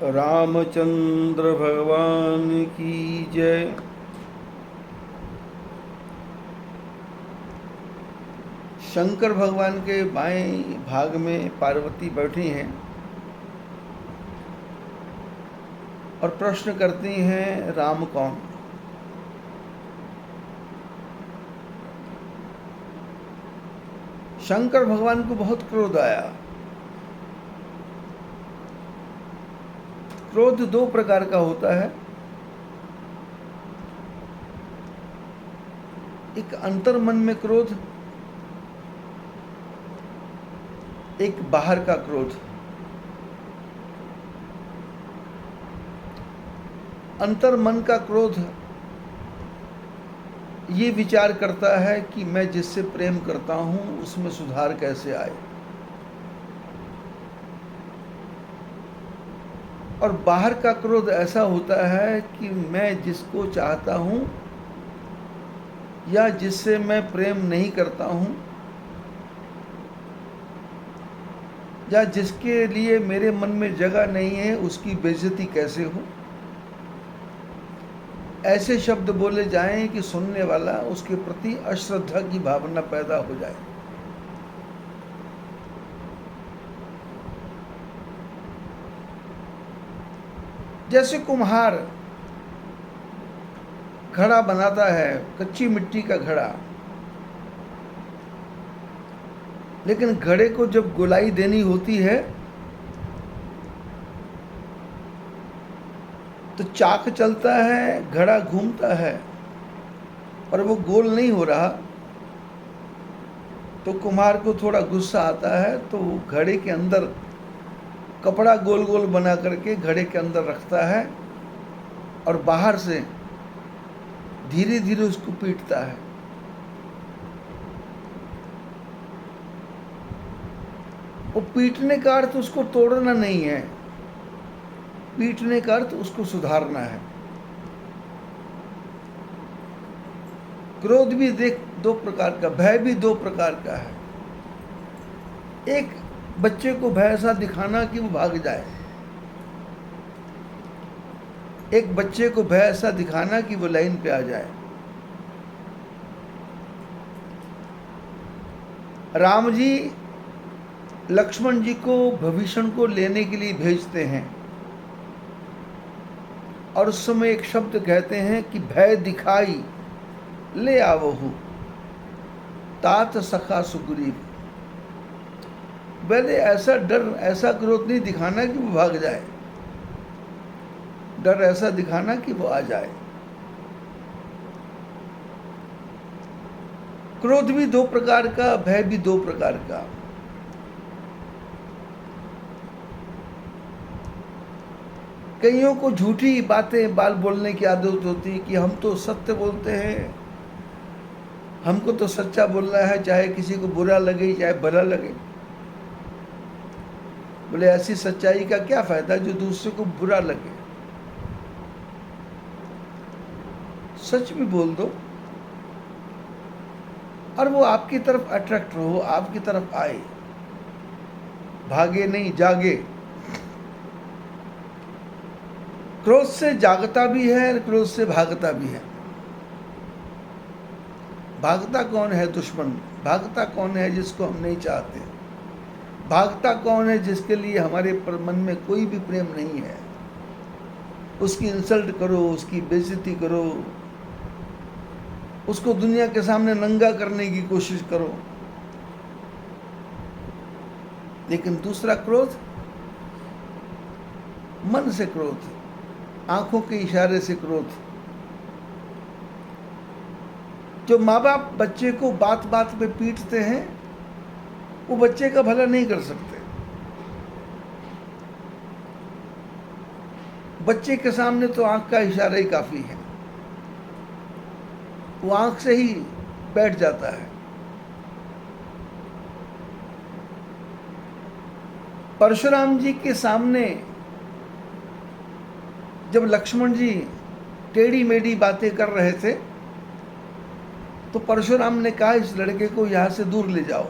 रामचंद्र भगवान की जय। शंकर भगवान के बाएं भाग में पार्वती बैठी हैं और प्रश्न करती हैं, राम कौन? शंकर भगवान को बहुत क्रोध आया। क्रोध दो प्रकार का होता है, एक अंतर्मन में क्रोध, एक बाहर का क्रोध। अंतर्मन का क्रोध ये विचार करता है कि मैं जिससे प्रेम करता हूं उसमें सुधार कैसे आए, और बाहर का क्रोध ऐसा होता है कि मैं जिसको चाहता हूं या जिससे मैं प्रेम नहीं करता हूं या जिसके लिए मेरे मन में जगह नहीं है उसकी बेइज्जती कैसे हो। ऐसे शब्द बोले जाएं कि सुनने वाला उसके प्रति अश्रद्धा की भावना पैदा हो जाए। जैसे कुम्हार घड़ा बनाता है, कच्ची मिट्टी का घड़ा, लेकिन घड़े को जब गोलाई देनी होती है तो चाक चलता है, घड़ा घूमता है, पर वो गोल नहीं हो रहा। तो कुम्हार को थोड़ा गुस्सा आता है, तो वो घड़े के अंदर कपड़ा गोल गोल बना करके घड़े के अंदर रखता है और बाहर से धीरे धीरे उसको पीटता है। वो पीटने का अर्थ उसको तोड़ना नहीं है, पीटने का अर्थ उसको सुधारना है। क्रोध भी देख दो प्रकार का, भय भी दो प्रकार का है। एक बच्चे को भय ऐसा दिखाना कि वो भाग जाए, एक बच्चे को भय ऐसा दिखाना कि वो लाइन पे आ जाए। राम जी लक्ष्मण जी को विभीषण को लेने के लिए भेजते हैं और उस समय एक शब्द कहते हैं कि भय दिखाई ले आवहु तात सखा सुग्रीव। पहले ऐसा डर, ऐसा क्रोध नहीं दिखाना कि वो भाग जाए, डर ऐसा दिखाना कि वो आ जाए। क्रोध भी दो प्रकार का, भय भी दो प्रकार का। कईयों को झूठी बातें बाल बोलने की आदत होती है कि हम तो सत्य बोलते हैं, हमको तो सच्चा बोलना है, चाहे किसी को बुरा लगे चाहे भला लगे। बोले ऐसी सच्चाई का क्या फायदा जो दूसरे को बुरा लगे, सच भी बोल दो और वो आपकी तरफ अट्रैक्ट हो, आपकी तरफ आए, भागे नहीं जागे। क्रोध से जागता भी है, क्रोध से भागता भी है। भागता कौन है? दुश्मन। भागता कौन है? जिसको हम नहीं चाहते। भागता कौन है? जिसके लिए हमारे मन में कोई भी प्रेम नहीं है। उसकी इंसल्ट करो, उसकी बेइज्जती करो, उसको दुनिया के सामने नंगा करने की कोशिश करो। लेकिन दूसरा क्रोध, मन से क्रोध, आंखों के इशारे से क्रोध। जो माँ बाप बच्चे को बात बात पे पीटते हैं वो बच्चे का भला नहीं कर सकते। बच्चे के सामने तो आंख का इशारा ही काफी है, वो आंख से ही बैठ जाता है। परशुराम जी के सामने जब लक्ष्मण जी टेढ़ी मेढ़ी बातें कर रहे थे तो परशुराम ने कहा इस लड़के को यहां से दूर ले जाओ।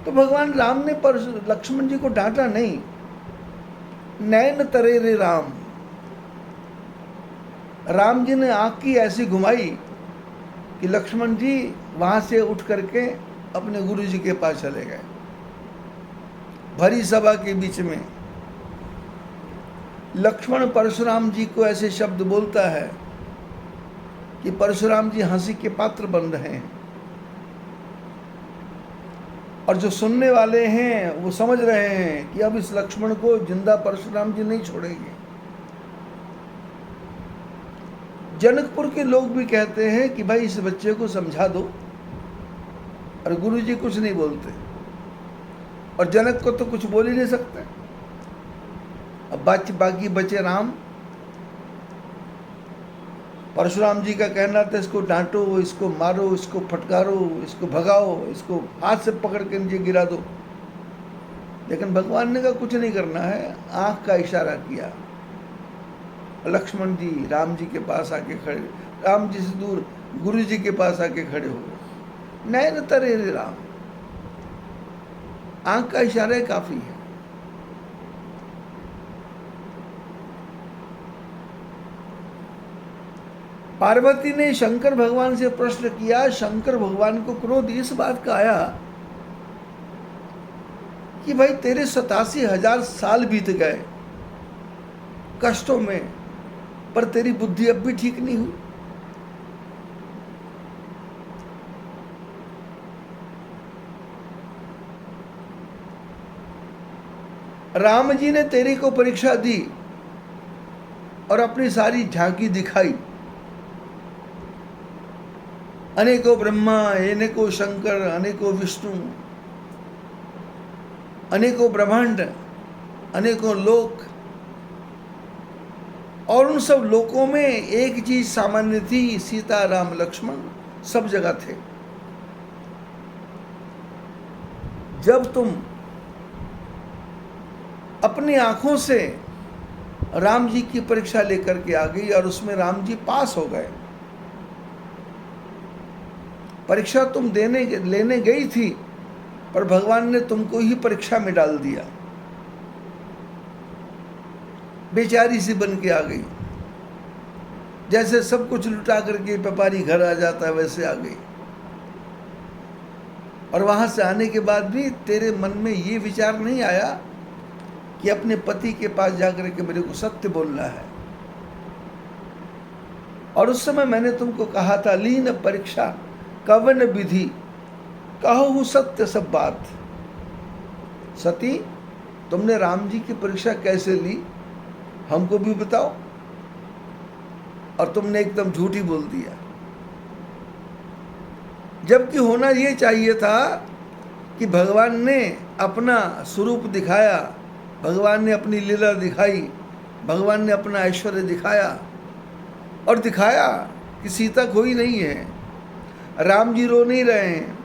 तो भगवान राम ने लक्ष्मण जी को डांटा नहीं। नैन तरे रे राम, राम जी ने आंख की ऐसी घुमाई कि लक्ष्मण जी वहां से उठ करके अपने गुरु जी के पास चले गए। भरी सभा के बीच में लक्ष्मण परशुराम जी को ऐसे शब्द बोलता है कि परशुराम जी हंसी के पात्र बन रहे हैं, और जो सुनने वाले हैं वो समझ रहे हैं कि अब इस लक्ष्मण को जिंदा परशुराम जी नहीं छोड़ेंगे। जनकपुर के लोग भी कहते हैं कि भाई इस बच्चे को समझा दो, और गुरु जी कुछ नहीं बोलते, और जनक को तो कुछ बोल ही नहीं सकते। अब बाकी बचे राम। परशुराम जी का कहना था इसको डांटो, इसको मारो, इसको फटकारो, इसको भगाओ, इसको हाथ से पकड़ के नीचे गिरा दो, लेकिन भगवान ने कहा कुछ नहीं करना है। आंख का इशारा किया, लक्ष्मण जी राम जी के पास आके खड़े, राम जी से दूर गुरु जी के पास आके खड़े हो गए। नैन तरे रे राम, आंख का इशारा काफी है। पार्वती ने शंकर भगवान से प्रश्न किया। शंकर भगवान को क्रोध इस बात का आया कि भाई तेरे 87,000 साल बीत गए कष्टों में, पर तेरी बुद्धि अब भी ठीक नहीं हुई। राम जी ने तेरी को परीक्षा दी और अपनी सारी झांकी दिखाई। अनेकों ब्रह्मा, अनेकों शंकर, अनेकों विष्णु, अनेकों ब्रह्मांड, अनेकों लोक, और उन सब लोकों में एक चीज सामान्य थी, सीता राम लक्ष्मण सब जगह थे। जब तुम अपनी आंखों से राम जी की परीक्षा लेकर के आ गई और उसमें राम जी पास हो गए, परीक्षा तुम लेने गई थी, पर भगवान ने तुमको ही परीक्षा में डाल दिया। बेचारी सी बन के आ गई, जैसे सब कुछ लुटा करके व्यापारी घर आ जाता है वैसे आ गई। और वहां से आने के बाद भी तेरे मन में ये विचार नहीं आया कि अपने पति के पास जाकर के मेरे को सत्य बोलना है। और उस समय मैंने तुमको कहा था, लीन परीक्षा कवन विधि, कहूँ सत्य सब बात। सती, तुमने राम जी की परीक्षा कैसे ली हमको भी बताओ, और तुमने एकदम झूठी बोल दिया। जबकि होना ये चाहिए था कि भगवान ने अपना स्वरूप दिखाया, भगवान ने अपनी लीला दिखाई, भगवान ने अपना ऐश्वर्य दिखाया, और दिखाया कि सीता कोई नहीं है। राम जी रो नहीं रहे हैं,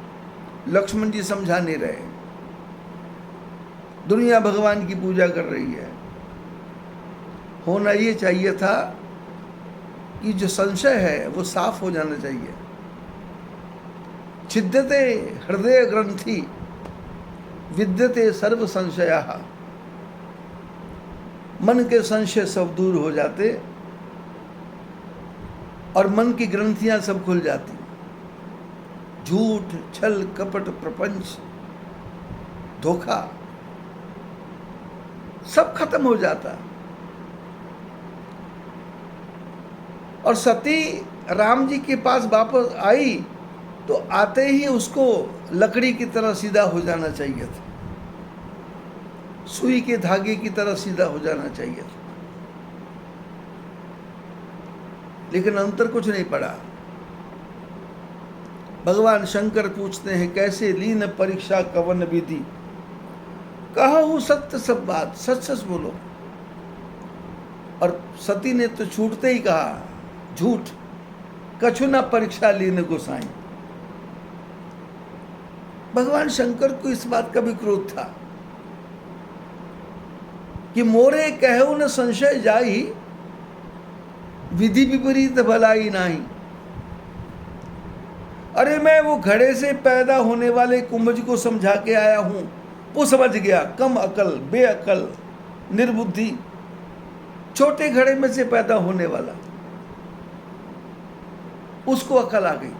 लक्ष्मण जी समझा नहीं रहे, दुनिया भगवान की पूजा कर रही है। होना ये चाहिए था कि जो संशय है वो साफ हो जाना चाहिए। छिद्यते हृदय ग्रंथि विद्यते सर्व संशयाः, मन के संशय सब दूर हो जाते और मन की ग्रंथियां सब खुल जाती। झूठ, छल, कपट, प्रपंच, धोखा सब खत्म हो जाता। और सती राम जी के पास वापस आई तो आते ही उसको लकड़ी की तरह सीधा हो जाना चाहिए था, सुई के धागे की तरह सीधा हो जाना चाहिए था, लेकिन अंतर कुछ नहीं पड़ा। भगवान शंकर पूछते हैं, कैसे लीन परीक्षा कवन विधि, कहूँ सत्य सब बात, सच सच बोलो। और सती ने तो छूटते ही कहा, झूठ, कछु ना परीक्षा लीन गोसाई। भगवान शंकर को इस बात का भी क्रोध था कि मोरे कहु न संशय जाई, विधि विपरीत भलाई नाही। अरे मैं वो घड़े से पैदा होने वाले कुंभज को समझा के आया हूं। वो समझ गया, कम अकल, बेअकल, निर्बुद्धि, छोटे घड़े में से पैदा होने वाला, उसको अकल आ गई।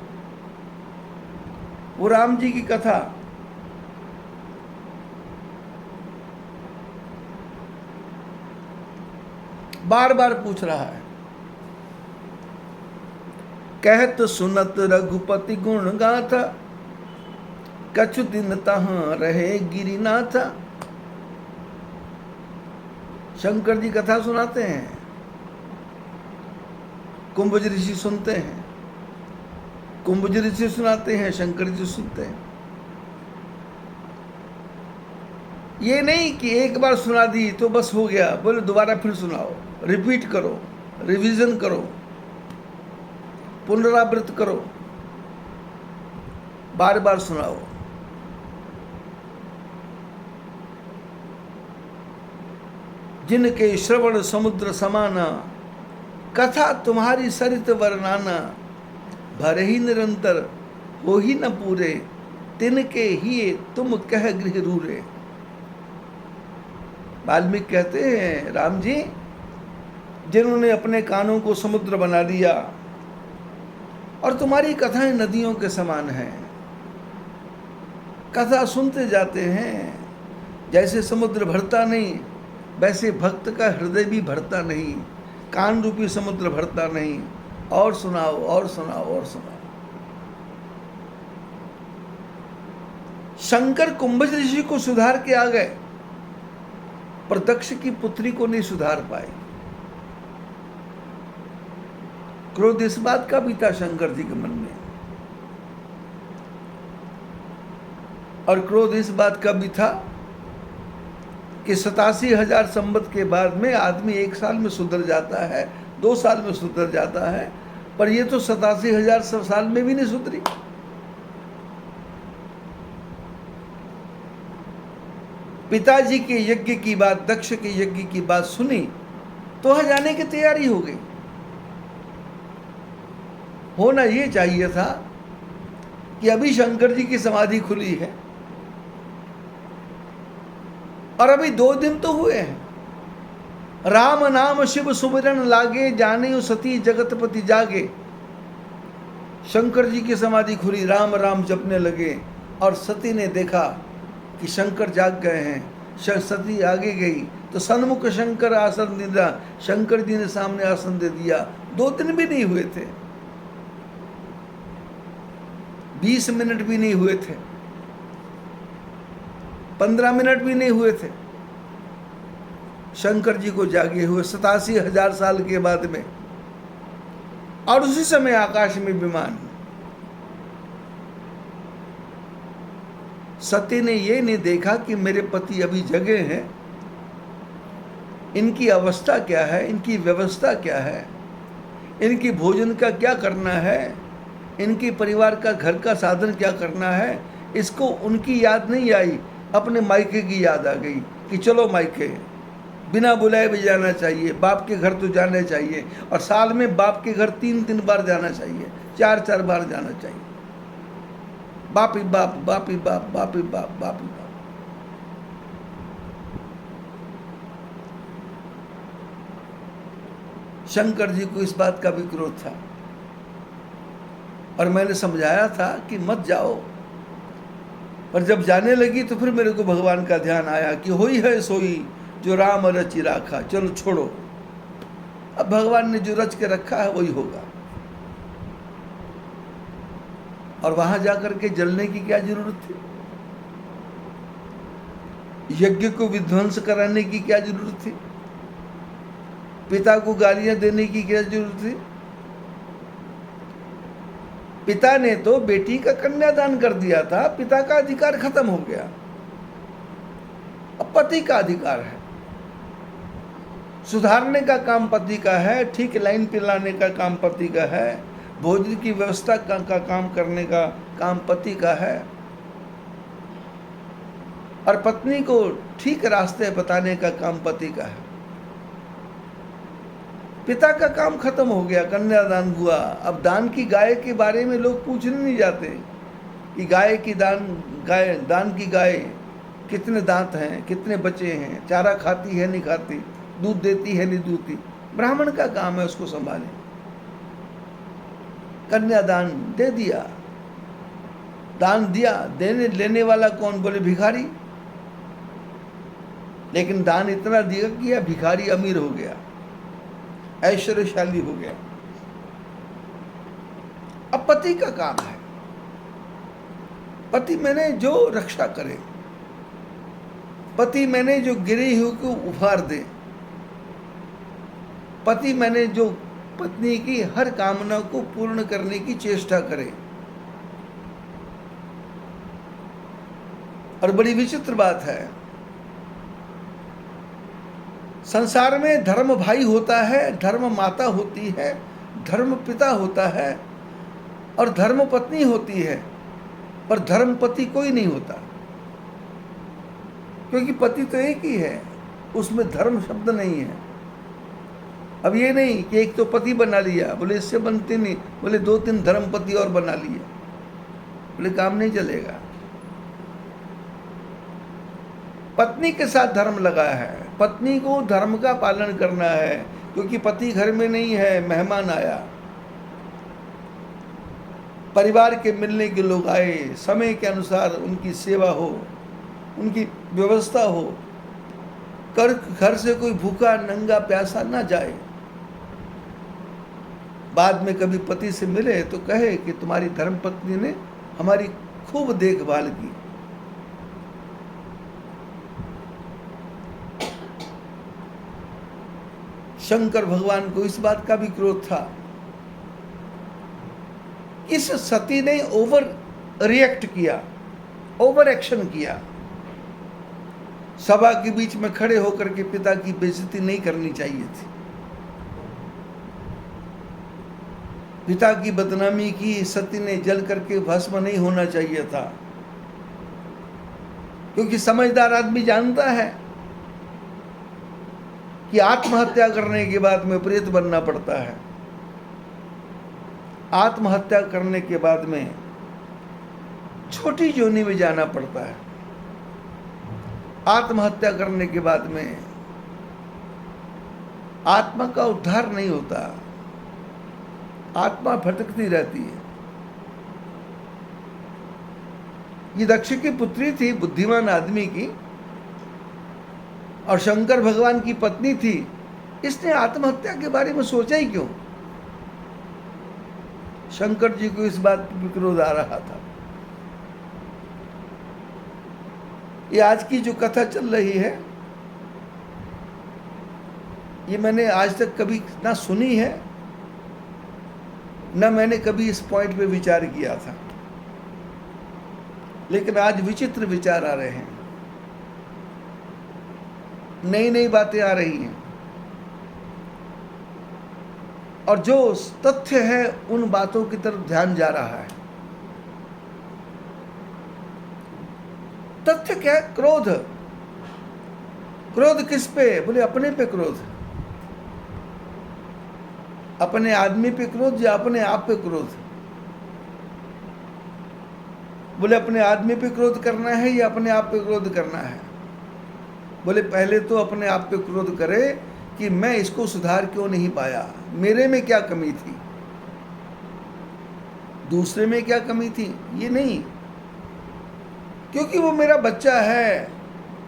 वो राम जी की कथा बार बार पूछ रहा है। कहत सुनत रघुपति गुण गाथा, कछु दिन तहां रहे गिरिनाथा। शंकर जी कथा सुनाते हैं, कुंभज ऋषि सुनते हैं, कुंभज ऋषि सुनाते हैं, शंकर जी सुनते हैं। ये नहीं कि एक बार सुना दी तो बस हो गया, बोले दोबारा फिर सुनाओ, रिपीट करो, रिवीजन करो, पुनरावृत्त करो, बार बार सुनाओ। जिनके श्रवण समुद्र समाना, कथा तुम्हारी सरित वर्णाना। भरे ही निरंतर हो ही न पूरे, तिनके ही तुम कह गृह रूरे। वाल्मीकि कहते हैं, राम जी जिन्होंने अपने कानों को समुद्र बना दिया और तुम्हारी कथाएं नदियों के समान हैं, कथा सुनते जाते हैं। जैसे समुद्र भरता नहीं, वैसे भक्त का हृदय भी भरता नहीं, कान रूपी समुद्र भरता नहीं। और सुनाओ, और सुनाओ, और सुनाओ। शंकर कुंभज ऋषि को सुधार के आ गए, पर दक्ष की पुत्री को नहीं सुधार पाए। क्रोध इस बात का भी था शंकर जी के मन में, और क्रोध इस बात का भी था कि 87,000 संवत के बाद में आदमी 1 साल में सुधर जाता है, 2 साल में सुधर जाता है, पर ये तो 87,000 साल में भी नहीं सुधरी। पिताजी के यज्ञ की बात, दक्ष के यज्ञ की बात सुनी तो वहां जाने की तैयारी हो गई। होना ये चाहिए था कि अभी शंकर जी की समाधि खुली है और अभी 2 दिन तो हुए हैं। राम नाम शिव सुमिरन लागे, जाने सती जगतपति जागे। शंकर जी की समाधि खुली, राम राम जपने लगे और सती ने देखा कि शंकर जाग गए हैं। सती आगे गई तो सन्मुख शंकर आसन दिया, शंकर जी ने सामने आसन दे दिया। 2 दिन भी नहीं हुए थे, 20 मिनट भी नहीं हुए थे, 15 मिनट भी नहीं हुए थे, शंकर जी को जागे हुए 87,000 साल के बाद में। और उसी समय आकाश में विमान। सती ने ये नहीं देखा कि मेरे पति अभी जगे हैं, इनकी अवस्था क्या है, इनकी व्यवस्था क्या है, इनकी भोजन का क्या करना है, इनके परिवार का घर का साधन क्या करना है। इसको उनकी याद नहीं आई, अपने मायके की याद आ गई कि चलो मायके, बिना बुलाए भी जाना चाहिए, बाप के घर तो जाना चाहिए, और साल में बाप के घर 3-3 बार जाना चाहिए, 4-4 बार जाना चाहिए। बाप ही बाप, बाप ही बाप, बाप ही बाप, बाप ही बाप। शंकर जी को इस बात का भी क्रोध था और मैंने समझाया था कि मत जाओ, पर जब जाने लगी तो फिर मेरे को भगवान का ध्यान आया कि होई है सोई जो राम रचि राखा। चलो छोड़ो, अब भगवान ने जो रच के रखा है वही होगा। और वहां जाकर के जलने की क्या जरूरत थी, यज्ञ को विध्वंस कराने की क्या जरूरत थी, पिता को गालियां देने की क्या जरूरत थी। पिता ने तो बेटी का कन्यादान कर दिया था, पिता का अधिकार खत्म हो गया, अब पति का अधिकार है। सुधारने का काम पति का है, ठीक लाइन पे लाने का काम पति का है, भोजन की व्यवस्था का काम करने का काम पति का है, और पत्नी को ठीक रास्ते बताने का काम पति का है। पिता का काम खत्म हो गया, कन्यादान हुआ। अब दान की गाय के बारे में लोग पूछने नहीं जाते कि दान की गाय कितने दांत हैं, कितने बचे हैं, चारा खाती है नहीं खाती, दूध देती है नहीं दूधती। ब्राह्मण का काम है उसको संभाले। कन्यादान दे दिया, दान दिया, देने लेने वाला कौन? बोले भिखारी। लेकिन दान इतना दिया कि यह भिखारी अमीर हो गया, ऐश्वर्यशाली हो गया। अब पति का काम है, पति मैंने जो रक्षा करे, पति मैंने जो गिरी हुई को उपहार दे, पति मैंने जो पत्नी की हर कामना को पूर्ण करने की चेष्टा करे। और बड़ी विचित्र बात है, संसार में धर्म भाई होता है, धर्म माता होती है, धर्म पिता होता है और धर्म पत्नी होती है, पर धर्म पति कोई नहीं होता, क्योंकि पति तो एक ही है, उसमें धर्म शब्द नहीं है। अब ये नहीं कि एक तो पति बना लिया, बोले इससे बनते नहीं, बोले 2-3 धर्म पति और बना लिए, बोले काम नहीं चलेगा। पत्नी के साथ धर्म लगा है, पत्नी को धर्म का पालन करना है, क्योंकि पति घर में नहीं है, मेहमान आया, परिवार के मिलने के लोग आए, समय के अनुसार उनकी सेवा हो, उनकी व्यवस्था हो, घर से कोई भूखा नंगा प्यासा ना जाए। बाद में कभी पति से मिले तो कहे कि तुम्हारी धर्मपत्नी ने हमारी खूब देखभाल की। शंकर भगवान को इस बात का भी क्रोध था, इस सती ने ओवर रिएक्ट किया, ओवर एक्शन किया। सभा के बीच में खड़े होकर के पिता की बेइज्जती नहीं करनी चाहिए थी, पिता की बदनामी की। सती ने जल करके भस्म नहीं होना चाहिए था, क्योंकि समझदार आदमी जानता है कि आत्महत्या करने के बाद में प्रेत बनना पड़ता है, आत्महत्या करने के बाद में छोटी योनि में जाना पड़ता है, आत्महत्या करने के बाद में आत्मा का उद्धार नहीं होता, आत्मा भटकती रहती है। ये दक्ष की पुत्री थी, बुद्धिमान आदमी की, और शंकर भगवान की पत्नी थी। इसने आत्महत्या के बारे में सोचा ही क्यों? शंकर जी को इस बात पर क्रोध आ रहा था। ये आज की जो कथा चल रही है, ये मैंने आज तक कभी ना सुनी है, ना मैंने कभी इस पॉइंट पे विचार किया था, लेकिन आज विचित्र विचार आ रहे हैं, नई नई बातें आ रही हैं, और जो तथ्य है उन बातों की तरफ ध्यान जा रहा है। तथ्य क्या है? क्रोध। क्रोध किस पे? बोले अपने पे क्रोध, अपने आदमी पे क्रोध या अपने आप पे क्रोध? बोले अपने आदमी पे क्रोध करना है या अपने आप पे क्रोध करना है? बोले पहले तो अपने आप पे क्रोध करे कि मैं इसको सुधार क्यों नहीं पाया, मेरे में क्या कमी थी, दूसरे में क्या कमी थी, ये नहीं, क्योंकि वो मेरा बच्चा है,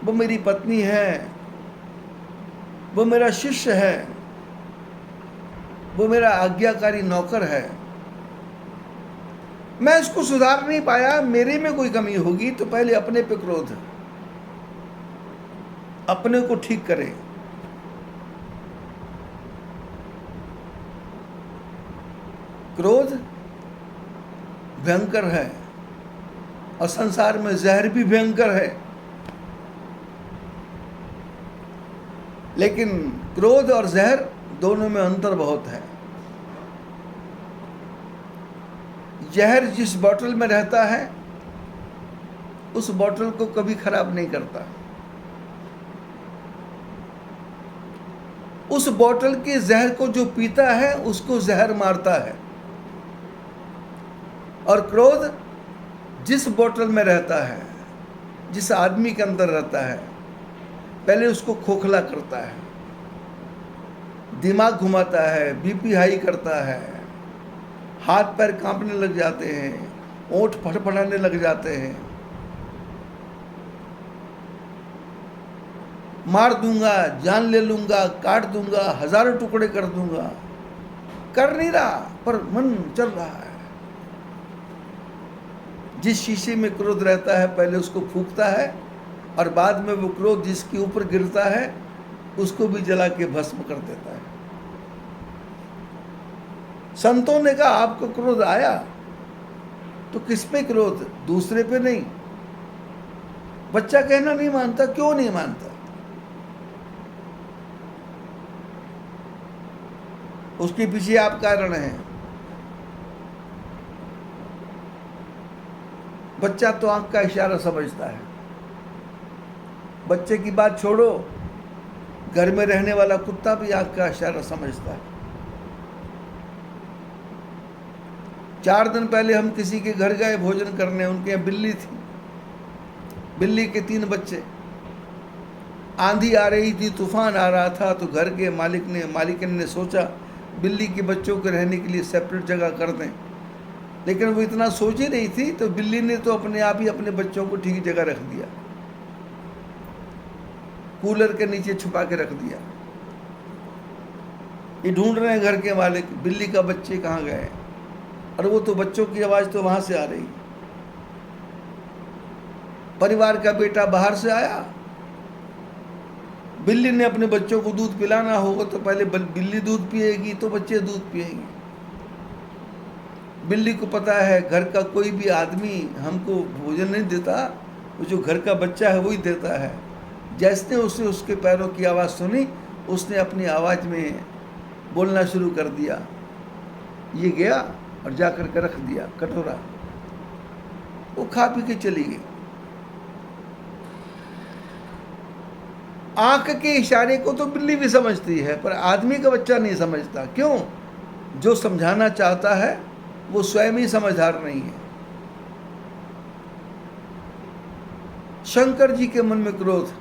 वो मेरी पत्नी है, वो मेरा शिष्य है, वो मेरा आज्ञाकारी नौकर है, मैं इसको सुधार नहीं पाया, मेरे में कोई कमी होगी, तो पहले अपने पे क्रोध, अपने को ठीक करे। क्रोध भयंकर है, और संसार में जहर भी भयंकर है, लेकिन क्रोध और जहर दोनों में अंतर बहुत है। जहर जिस बोतल में रहता है उस बोतल को कभी खराब नहीं करता, उस बोतल के जहर को जो पीता है उसको जहर मारता है। और क्रोध जिस बोतल में रहता है, जिस आदमी के अंदर रहता है, पहले उसको खोखला करता है, दिमाग घुमाता है, बीपी हाई करता है, हाथ पैर कांपने लग जाते हैं, ओंठ फड़फड़ाने लग जाते हैं, मार दूंगा, जान ले लूंगा, काट दूंगा, हजारों टुकड़े कर दूंगा। कर नहीं रहा पर मन चल रहा है। जिस शीशे में क्रोध रहता है पहले उसको फूंकता है और बाद में वो क्रोध जिसके ऊपर गिरता है उसको भी जला के भस्म कर देता है। संतों ने कहा आपको क्रोध आया तो किस पे क्रोध? दूसरे पे नहीं। बच्चा कहना नहीं मानता, क्यों नहीं मानता? उसके पीछे आप कारण हैं। बच्चा तो आंख का इशारा समझता है। बच्चे की बात छोड़ो, घर में रहने वाला कुत्ता भी आंख का इशारा समझता है। 4 दिन पहले हम किसी के घर गए भोजन करने, उनके यहाँ बिल्ली थी। बिल्ली के 3 बच्चे। आंधी आ रही थी, तूफान आ रहा था, तो घर के मालिकन ने सोचा बिल्ली के बच्चों को रहने के लिए सेपरेट जगह कर दें। लेकिन वो इतना सोच ही नहीं थी, तो बिल्ली ने तो अपने आप ही अपने बच्चों को ठीक जगह रख दिया, कूलर के नीचे छुपा के रख दिया। ये ढूंढ रहे हैं घर के मालिक, बिल्ली का बच्चे कहाँ गए। और वो तो बच्चों की आवाज़ तो वहाँ से आ रही। परिवार का बेटा बाहर से आया, बिल्ली ने अपने बच्चों को दूध पिलाना होगा तो पहले बिल्ली दूध पिएगी तो बच्चे दूध पिएंगे। बिल्ली को पता है घर का कोई भी आदमी हमको भोजन नहीं देता, वो जो घर का बच्चा है वही देता है। जैसे उसने उसके पैरों की आवाज़ सुनी, उसने अपनी आवाज़ में बोलना शुरू कर दिया। ये गया और जाकर के रख दिया कटोरा, वो खा पी के चली गई। आंख के इशारे को तो बिल्ली भी समझती है, पर आदमी का बच्चा नहीं समझता। क्यों? जो समझाना चाहता है वो स्वयं ही समझदार नहीं है। शंकर जी के मन में क्रोध,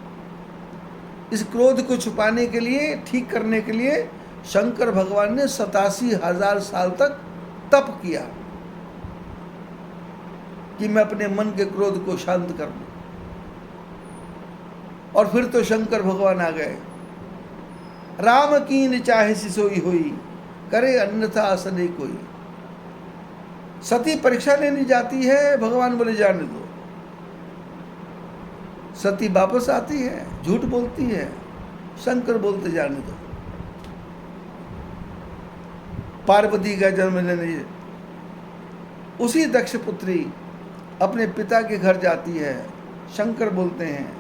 इस क्रोध को छुपाने के लिए, ठीक करने के लिए शंकर भगवान ने 87,000 साल तक तप किया कि मैं अपने मन के क्रोध को शांत कर लूं। और फिर तो शंकर भगवान आ गए। राम कीन चाहे सिसोई हुई, करे अन्यथा असने कोई। सती परीक्षा लेने जाती है, भगवान बोले जाने दो। सती वापस आती है, झूठ बोलती है, शंकर बोलते जाने दो। पार्वती का जन्म लेने उसी दक्ष पुत्री अपने पिता के घर जाती है। शंकर बोलते हैं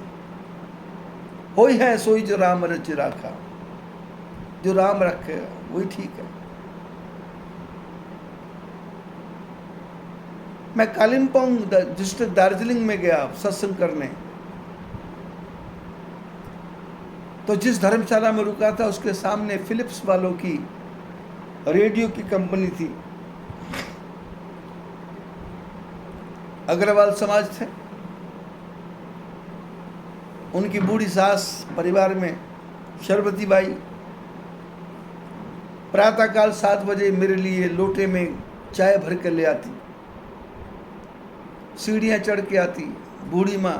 होई है सोई जो राम रच राखा, जो राम रखेगा वही ठीक है। मैं कालिम्पोंग डिस्ट्रिक्ट दार्जिलिंग में गया सत्संग करने, तो जिस धर्मशाला में रुका था उसके सामने फिलिप्स वालों की रेडियो की कंपनी थी। अग्रवाल समाज थे। उनकी बूढ़ी सास परिवार में शरबती बाई प्रातःकाल 7 बजे मेरे लिए लोटे में चाय भर कर ले आती, सीढ़ियाँ चढ़ के आती बूढ़ी माँ,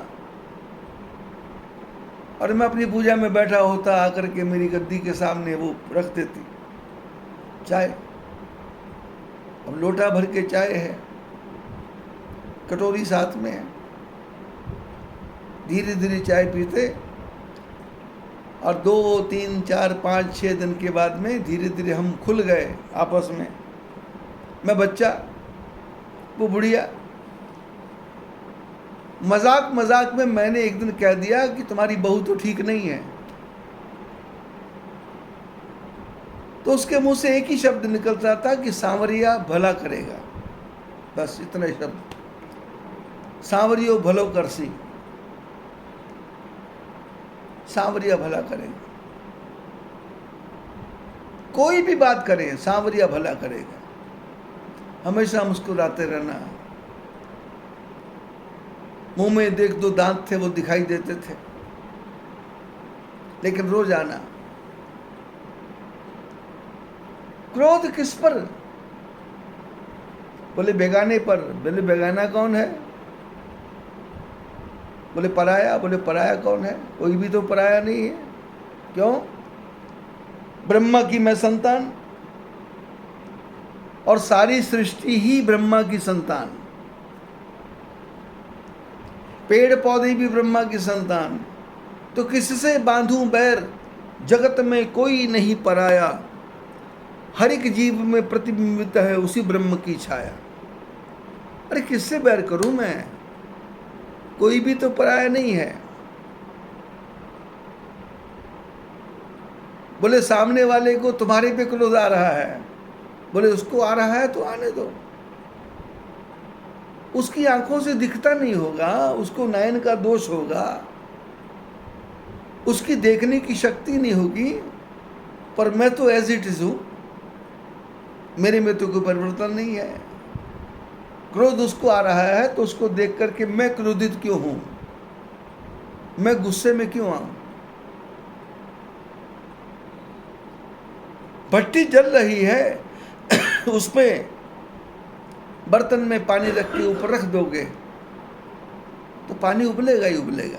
और मैं अपनी पूजा में बैठा होता, आकर के मेरी गद्दी के सामने वो रख देती चाय। अब लोटा भर के चाय है, कटोरी साथ में है। धीरे धीरे चाय पीते और 2, 3, 4, 5, 6 दिन के बाद में धीरे धीरे हम खुल गए आपस में। मैं बच्चा, वो बुढ़िया। मजाक मजाक में मैंने एक दिन कह दिया कि तुम्हारी बहू तो ठीक नहीं है। तो उसके मुंह से एक ही शब्द निकलता था कि सांवरिया भला करेगा, बस इतना शब्द। सांवरियो भलो करसी, सांवरिया भला करेगा। कोई भी बात करें, सांवरिया भला करेगा। हमेशा मुस्कुराते रहना। मुंह में देख दो दांत थे वो दिखाई देते थे, लेकिन रोज आना। क्रोध किस पर? बोले बेगाने पर। बोले बेगाना कौन है? बोले पराया। बोले पराया कौन है? कोई भी तो पराया नहीं है। क्यों? ब्रह्मा की मैं संतान, और सारी सृष्टि ही ब्रह्मा की संतान। पेड़ पौधे भी ब्रह्मा की संतान। तो किससे बांधूं बैर? जगत में कोई नहीं पराया। हर एक जीव में प्रतिबिंबित है उसी ब्रह्म की छाया। अरे किससे बैर करूं मैं? कोई भी तो पराया नहीं है। बोले सामने वाले को तुम्हारे पे क्रोध आ रहा है। बोले उसको आ रहा है तो आने दो। उसकी आंखों से दिखता नहीं होगा, उसको नयन का दोष होगा, उसकी देखने की शक्ति नहीं होगी, पर मैं तो एज इट इज हूं। मेरे में तो कोई परिवर्तन नहीं है। क्रोध उसको आ रहा है तो उसको देख करके मैं क्रोधित क्यों हूं, मैं गुस्से में क्यों आऊं? भट्टी जल रही है, उसमें बर्तन में पानी रख के ऊपर रख दोगे तो पानी उबलेगा ही उबलेगा।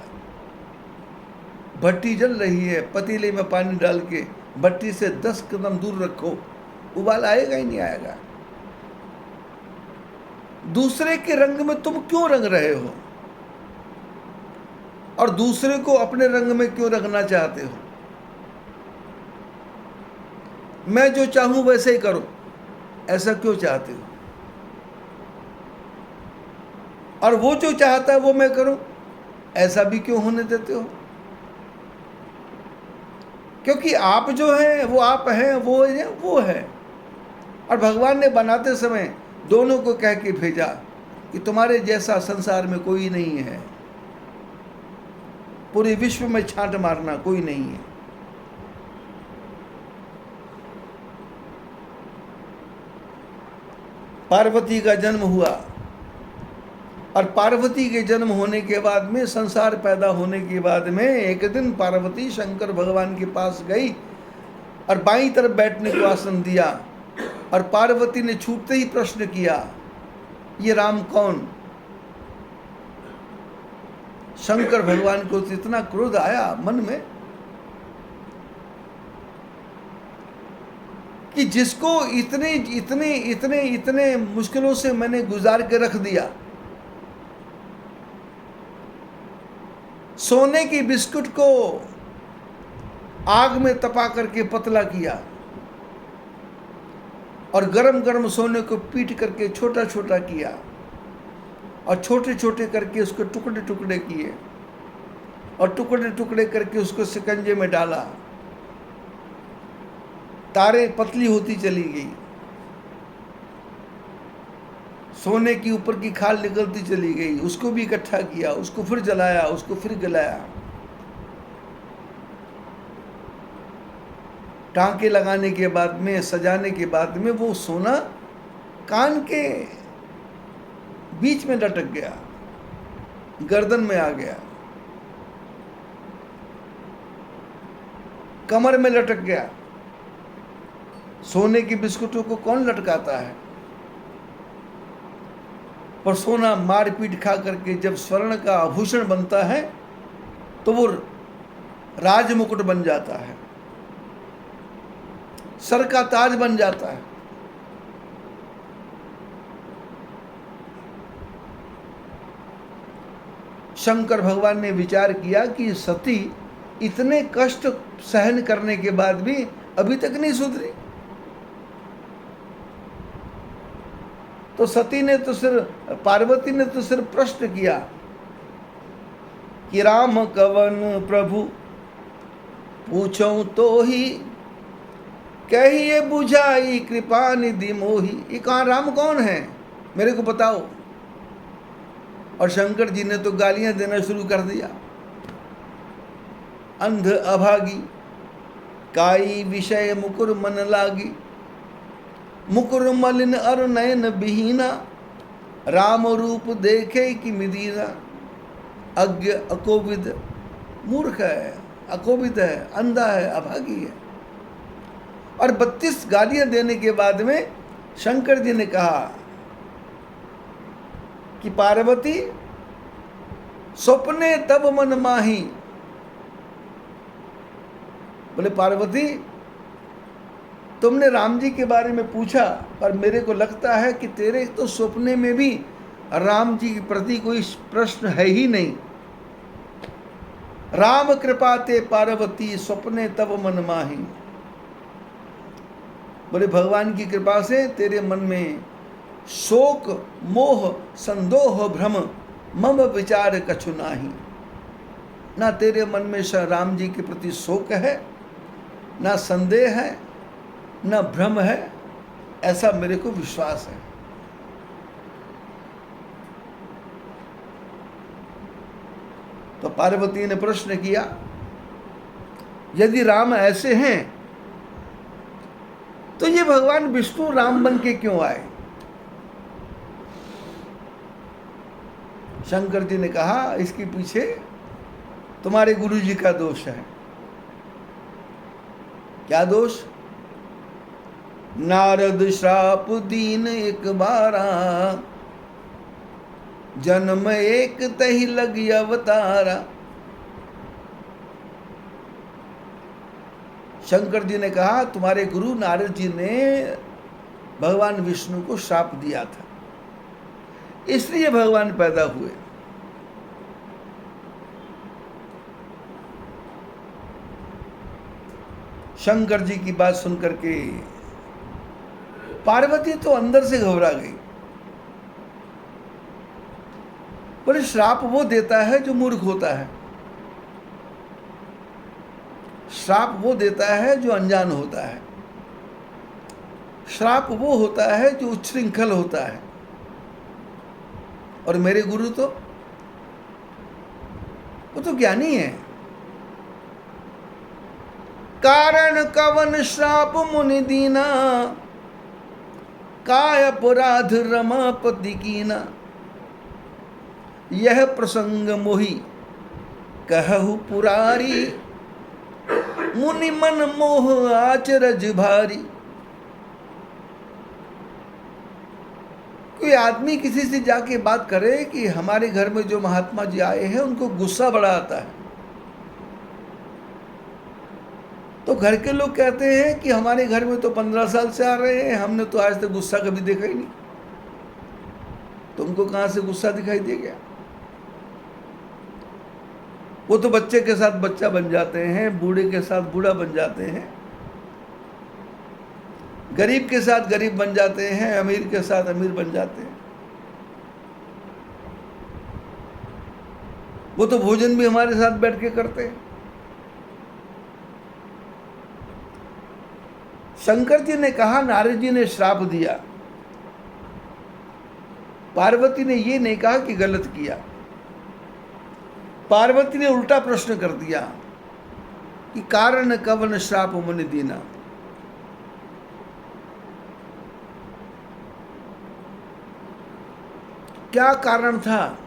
भट्टी जल रही है, पतीले में पानी डाल के भट्टी से 10 कदम दूर रखो, उबाल आएगा ही नहीं आएगा। दूसरे के रंग में तुम क्यों रंग रहे हो, और दूसरे को अपने रंग में क्यों रंगना चाहते हो? मैं जो चाहूं वैसे ही करो, ऐसा क्यों चाहते हो? और वो जो चाहता है वो मैं करूं, ऐसा भी क्यों होने देते हो? क्योंकि आप जो हैं वो आप हैं, वो है। और भगवान ने बनाते समय दोनों को कह के भेजा कि तुम्हारे जैसा संसार में कोई नहीं है, पूरे विश्व में छांट मारना कोई नहीं है। पार्वती का जन्म हुआ, और पार्वती के जन्म होने के बाद में, संसार पैदा होने के बाद में, एक दिन पार्वती शंकर भगवान के पास गई और बाईं तरफ बैठने को आसन दिया, और पार्वती ने छूटते ही प्रश्न किया, ये राम कौन? शंकर भगवान को इतना क्रोध आया मन में कि जिसको इतने इतने इतने इतने मुश्किलों से मैंने गुजार के रख दिया, सोने की बिस्कुट को आग में तपा करके पतला किया, और गरम गरम सोने को पीट करके छोटा छोटा किया, और छोटे छोटे करके उसको टुकड़े टुकड़े किए, और टुकड़े टुकड़े करके उसको शिकंजे में डाला। तारें पतली होती चली गई, सोने की ऊपर की खाल निकलती चली गई, उसको भी इकट्ठा किया, उसको फिर जलाया, उसको फिर गलाया। टांके लगाने के बाद में, सजाने के बाद में, वो सोना कान के बीच में लटक गया, गर्दन में आ गया, कमर में लटक गया। सोने की बिस्कुटों को कौन लटकाता है? पर सोना मार पीट खा करके जब स्वर्ण का आभूषण बनता है तो वो राजमुकुट बन जाता है, सर का ताज बन जाता है। शंकर भगवान ने विचार किया कि सती इतने कष्ट सहन करने के बाद भी अभी तक नहीं सुधरी, तो सती ने तो सिर्फ, पार्वती ने तो सिर्फ प्रश्न किया कि राम कवन प्रभु पूछो तो ही, कहिए बुझाई कृपा निधि मोही। ये कहाँ राम कौन है, मेरे को बताओ। और शंकर जी ने तो गालियां देना शुरू कर दिया, अंध अभागी, काई विषय मुकुर मन लागी, मुकुर मलिन अर नयन बिहीना, राम रूप देखे कि मिदीना। अज्ञ अकोविद, मूर्ख है, अकोविद है, अंधा है, अभागी है। और 32 गालियां देने के बाद में शंकर जी ने कहा कि पार्वती स्वप्ने तब मन माही। बोले पार्वती तुमने राम जी के बारे में पूछा, पर मेरे को लगता है कि तेरे तो सपने में भी राम जी के प्रति कोई प्रश्न है ही नहीं। राम कृपा ते पार्वती स्वप्ने तब मन माही। बोले भगवान की कृपा से तेरे मन में शोक मोह संदोह भ्रम मम विचार कछु नाही। ना तेरे मन में राम जी के प्रति शोक है, ना संदेह है, न भ्रम है, ऐसा मेरे को विश्वास है। तो पार्वती ने प्रश्न किया, यदि राम ऐसे हैं तो ये भगवान विष्णु राम बन के क्यों आए? शंकर जी ने कहा इसके पीछे तुम्हारे गुरु जी का दोष है। क्या दोष? नारद श्राप दीन एक बारा, जन्म एक तही लगी अवतारा। शंकर जी ने कहा तुम्हारे गुरु नारद जी ने भगवान विष्णु को श्राप दिया था, इसलिए भगवान पैदा हुए। शंकर जी की बात सुनकर के पार्वती तो अंदर से घबरा गई। बोले श्राप वो देता है जो मूर्ख होता है, श्राप वो देता है जो अनजान होता है, श्राप वो होता है जो उच्छृंखल होता है। और मेरे गुरु तो वो तो ज्ञानी है। कारण कवन श्राप मुनि दीना, काय अपराध रमापति कीना। यह प्रसंग मोहि कहु पुरारी, मुनि मन मोह आचरज भारी। कोई आदमी किसी से जाके बात करे कि हमारे घर में जो महात्मा जी आए हैं उनको गुस्सा बड़ा आता है, तो घर के लोग कहते हैं कि हमारे घर में तो 15 साल से आ रहे हैं, हमने तो आज तक गुस्सा कभी देखा ही नहीं। तुमको कहां से गुस्सा दिखाई दे गया? वो तो बच्चे के साथ बच्चा बन जाते हैं, बूढ़े के साथ बूढ़ा बन जाते हैं, गरीब के साथ गरीब बन जाते हैं, अमीर के साथ अमीर बन जाते हैं। वो तो भोजन भी हमारे साथ बैठ के करते हैं। शंकर जी ने कहा नारद जी ने श्राप दिया, पार्वती ने ये नहीं कहा कि गलत किया। पार्वती ने उल्टा प्रश्न कर दिया कि कारण कवन श्राप मुनि दीना। क्या कारण था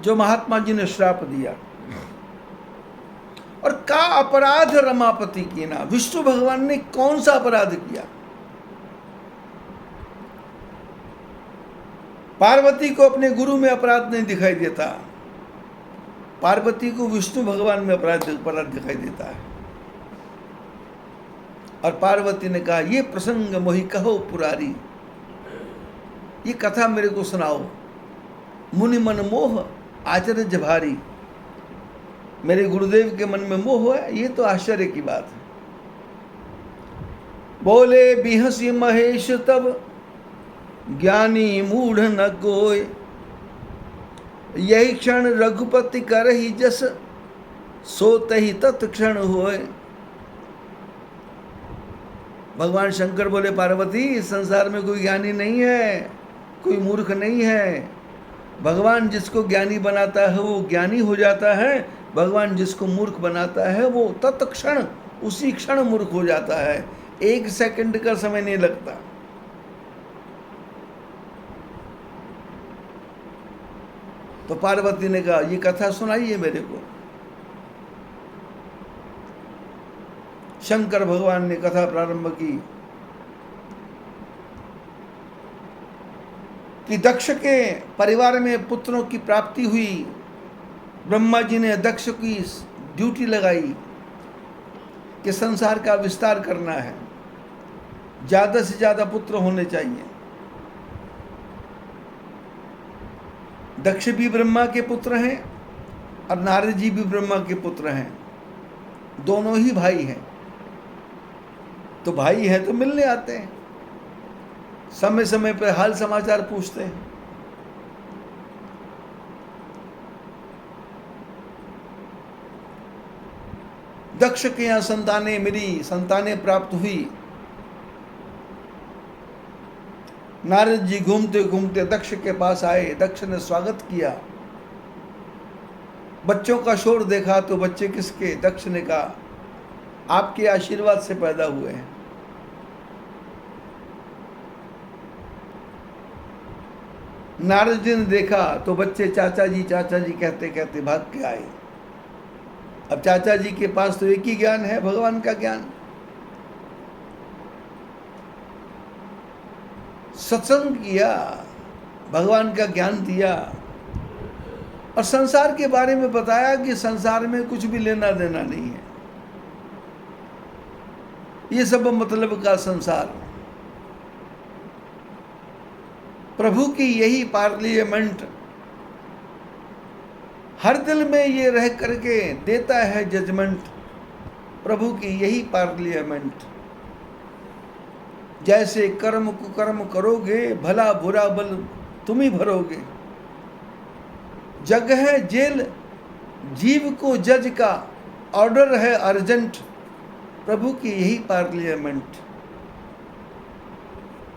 जो महात्मा जी ने श्राप दिया? और का अपराध रमापति कीना, विष्णु भगवान ने कौन सा अपराध किया? पार्वती को अपने गुरु में अपराध नहीं दिखाई देता, पार्वती को विष्णु भगवान में अपराध दिखाई देता है। और पार्वती ने कहा ये प्रसंग मोहि कहो पुरारी, ये कथा मेरे को सुनाओ। मुनि मन मोह आचर्य भारी, मेरे गुरुदेव के मन में मोह है, ये तो आश्चर्य की बात है। बोले बिहसी महेश तब ज्ञानी मूढ़ न कोय, यही क्षण रघुपति करहि जस, सोतहि तत्क्षण होय। भगवान शंकर बोले पार्वती इस संसार में कोई ज्ञानी नहीं है, कोई मूर्ख नहीं है। भगवान जिसको ज्ञानी बनाता है वो ज्ञानी हो जाता है, भगवान जिसको मूर्ख बनाता है वो तत्क्षण उसी क्षण मूर्ख हो जाता है, 1 सेकंड का समय नहीं लगता। तो पार्वती ने कहा ये कथा सुनाइए मेरे को। शंकर भगवान ने कथा प्रारंभ की कि दक्ष के परिवार में पुत्रों की प्राप्ति हुई। ब्रह्मा जी ने दक्ष की ड्यूटी लगाई कि संसार का विस्तार करना है, ज्यादा से ज्यादा पुत्र होने चाहिए। दक्ष भी ब्रह्मा के पुत्र हैं और नारद जी भी ब्रह्मा के पुत्र हैं, दोनों ही भाई हैं। तो भाई हैं तो मिलने आते हैं, समय समय पर हाल समाचार पूछते हैं। दक्ष के यहाँ संतानें मिली, संतानें प्राप्त हुई। नारद जी घूमते घूमते दक्ष के पास आए, दक्ष ने स्वागत किया। बच्चों का शोर देखा तो बच्चे किसके? दक्ष ने कहा आपके आशीर्वाद से पैदा हुए हैं। नारद जी ने देखा तो बच्चे चाचा जी कहते कहते भाग के आए। अब चाचा जी के पास तो एक ही ज्ञान है, भगवान का ज्ञान। सत्संग किया, भगवान का ज्ञान दिया और संसार के बारे में बताया कि संसार में कुछ भी लेना देना नहीं है, ये सब मतलब का संसार। प्रभु की यही पार्लियामेंट हर दिल में ये रह करके देता है जजमेंट। प्रभु की यही पार्लियामेंट। जैसे कर्म कुकर्म करोगे भला बुरा बल तुम ही भरोगे। जग है जेल जीव को जज का, ऑर्डर है अर्जेंट। प्रभु की यही पार्लियामेंट,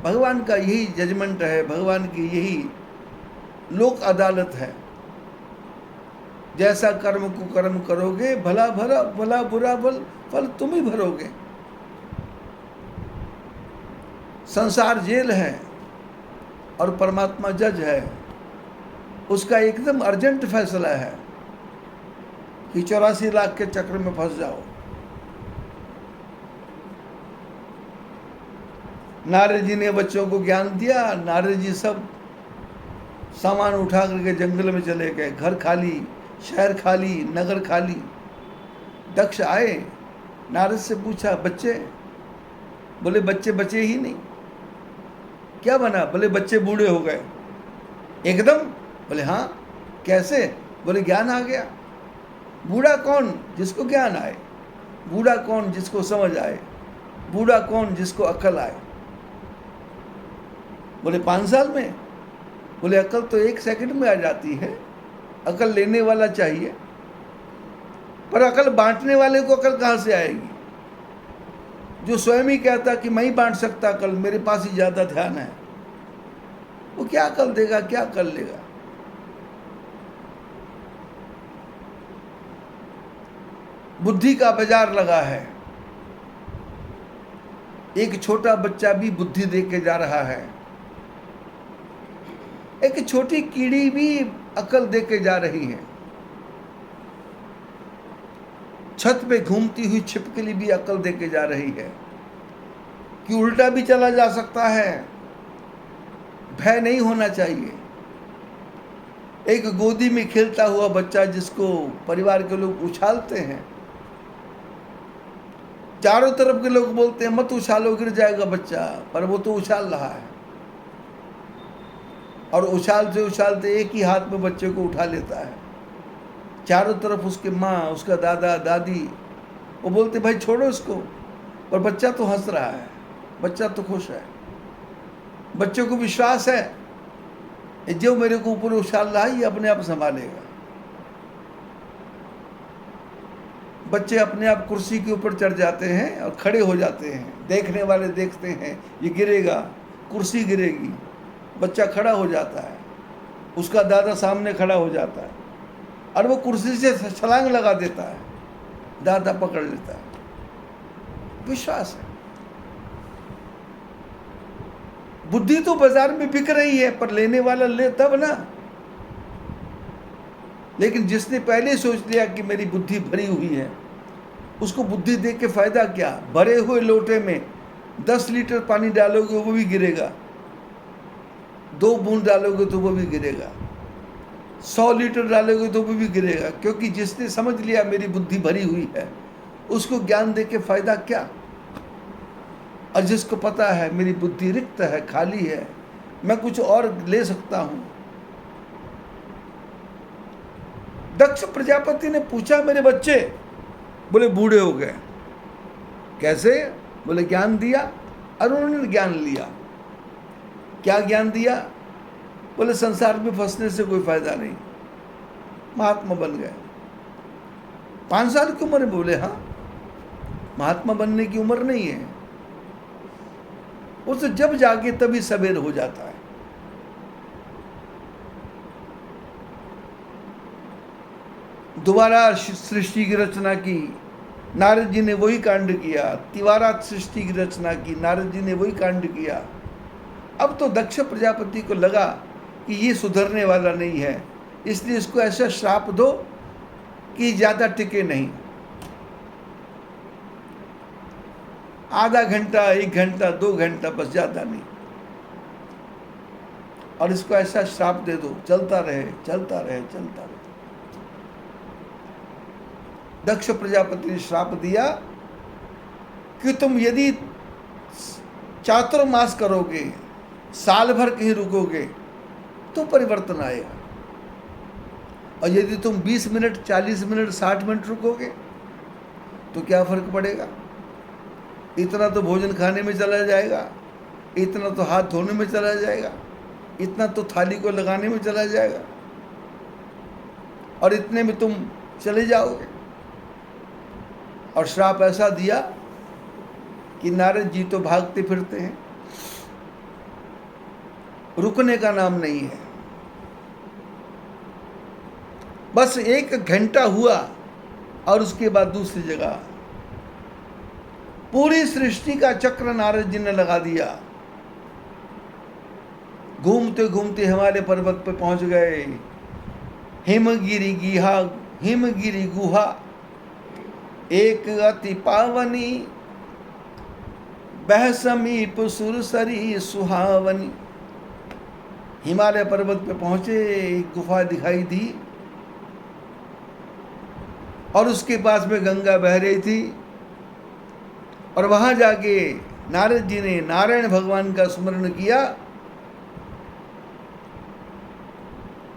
भगवान का यही जजमेंट है, भगवान की यही लोक अदालत है। जैसा कर्म कुकर्म करोगे भला बुरा बल फल तुम ही भरोगे। संसार जेल है और परमात्मा जज है। उसका एकदम अर्जेंट फैसला है कि 84 लाख के चक्र में फंस जाओ। नारद जी ने बच्चों को ज्ञान दिया। नारद जी सब सामान उठा करके जंगल में चले गए। घर खाली, शहर खाली, नगर खाली। दक्ष आए, नारद से पूछा बच्चे? बोले बच्चे बचे ही नहीं। क्या बना? बोले बच्चे बूढ़े हो गए एकदम। बोले हाँ कैसे? बोले ज्ञान आ गया। बूढ़ा कौन? जिसको ज्ञान आए। बूढ़ा कौन? जिसको समझ आए। बूढ़ा कौन? जिसको अक्ल आए। बोले 5 साल में? बोले अक्ल तो 1 सेकंड में आ जाती है। अकल लेने वाला चाहिए, पर अकल बांटने वाले को अकल कहाँ से आएगी? जो स्वयं ही कहता कि मैं ही बांट सकता अकल, मेरे पास ही ज्यादा ध्यान है, वो क्या अकल देगा, क्या कर लेगा? बुद्धि का बाजार लगा है। एक छोटा बच्चा भी बुद्धि दे के जा रहा है। एक छोटी कीड़ी भी अकल दे के जा रही है। छत पे घूमती हुई छिपकली भी अकल दे के जा रही है कि उल्टा भी चला जा सकता है, भय नहीं होना चाहिए। एक गोदी में खेलता हुआ बच्चा जिसको परिवार के लोग उछालते हैं, चारों तरफ के लोग बोलते हैं मत उछालो गिर जाएगा बच्चा, पर वो तो उछाल रहा है और उछालते उछालते एक ही हाथ में बच्चे को उठा लेता है। चारों तरफ उसके माँ, उसका दादा दादी, वो बोलते भाई छोड़ो इसको, पर बच्चा तो हंस रहा है, बच्चा तो खुश है। बच्चे को विश्वास है जो मेरे को ऊपर उछाल रहा है ये अपने आप संभालेगा। बच्चे अपने आप कुर्सी के ऊपर चढ़ जाते हैं और खड़े हो जाते हैं। देखने वाले देखते हैं ये गिरेगा, कुर्सी गिरेगी, बच्चा खड़ा हो जाता है, उसका दादा सामने खड़ा हो जाता है। और वो कुर्सी से छलांग लगा देता है, दादा पकड़ लेता है। विश्वास है। बुद्धि तो बाजार में बिक रही है, पर लेने वाला ले तब ना। लेकिन जिसने पहले सोच लिया कि मेरी बुद्धि भरी हुई है, उसको बुद्धि देख के फायदा क्या? भरे हुए लोटे में 10 लीटर पानी डालोगे वो भी गिरेगा, 2 बूंद डालोगे तो वो भी गिरेगा, 100 लीटर डालोगे तो वो भी गिरेगा। क्योंकि जिसने समझ लिया मेरी बुद्धि भरी हुई है, उसको ज्ञान दे के फायदा क्या? और जिसको पता है मेरी बुद्धि रिक्त है, खाली है, मैं कुछ और ले सकता हूं। दक्ष प्रजापति ने पूछा, मेरे बच्चे? बोले बूढ़े हो गए। कैसे? बोले ज्ञान दिया। और उन्होंने ज्ञान लिया। क्या ज्ञान दिया? बोले संसार में फंसने से कोई फायदा नहीं, महात्मा बन गए। 5 साल की उम्र में? बोले हाँ, महात्मा बनने की उम्र नहीं है। उसे जब जागे तभी सवेर हो जाता है। दोबारा सृष्टि की रचना की, नारद जी ने वही कांड किया। तिवारा सृष्टि की रचना की, नारद जी ने वही कांड किया। अब तो दक्ष प्रजापति को लगा कि ये सुधरने वाला नहीं है, इसलिए इसको ऐसा श्राप दो कि ज़्यादा टिके नहीं। आधा घंटा, 1 घंटा, 2 घंटा, बस ज़्यादा नहीं। और इसको ऐसा श्राप दे दो, चलता रहे, चलता रहे, चलता रहे। दक्ष प्रजापति ने श्राप दिया कि तुम यदि चातुर्मास करोगे, साल भर कहीं रुकोगे, तो परिवर्तन आएगा। और यदि तुम 20 मिनट, 40 मिनट, 60 मिनट रुकोगे, तो क्या फर्क पड़ेगा? इतना तो भोजन खाने में चला जाएगा, इतना तो हाथ धोने में चला जाएगा, इतना तो थाली को लगाने में चला जाएगा, और इतने में तुम चले जाओगे। और श्राप ऐसा दिया कि नारद जी तो भागते फिरते हैं, रुकने का नाम नहीं है। बस 1 घंटा हुआ और उसके बाद दूसरी जगह। पूरी सृष्टि का चक्र नारद जी ने लगा दिया। घूमते घूमते हिमालय पर्वत पे पहुंच गए। हिमगिरी गुहा एक अति पावनी, बह समीप सुरसरी सुहावनी। हिमालय पर्वत पे पहुंचे, एक गुफा दिखाई दी और उसके पास में गंगा बह रही थी। और वहां जाके नारद जी ने नारायण भगवान का स्मरण किया।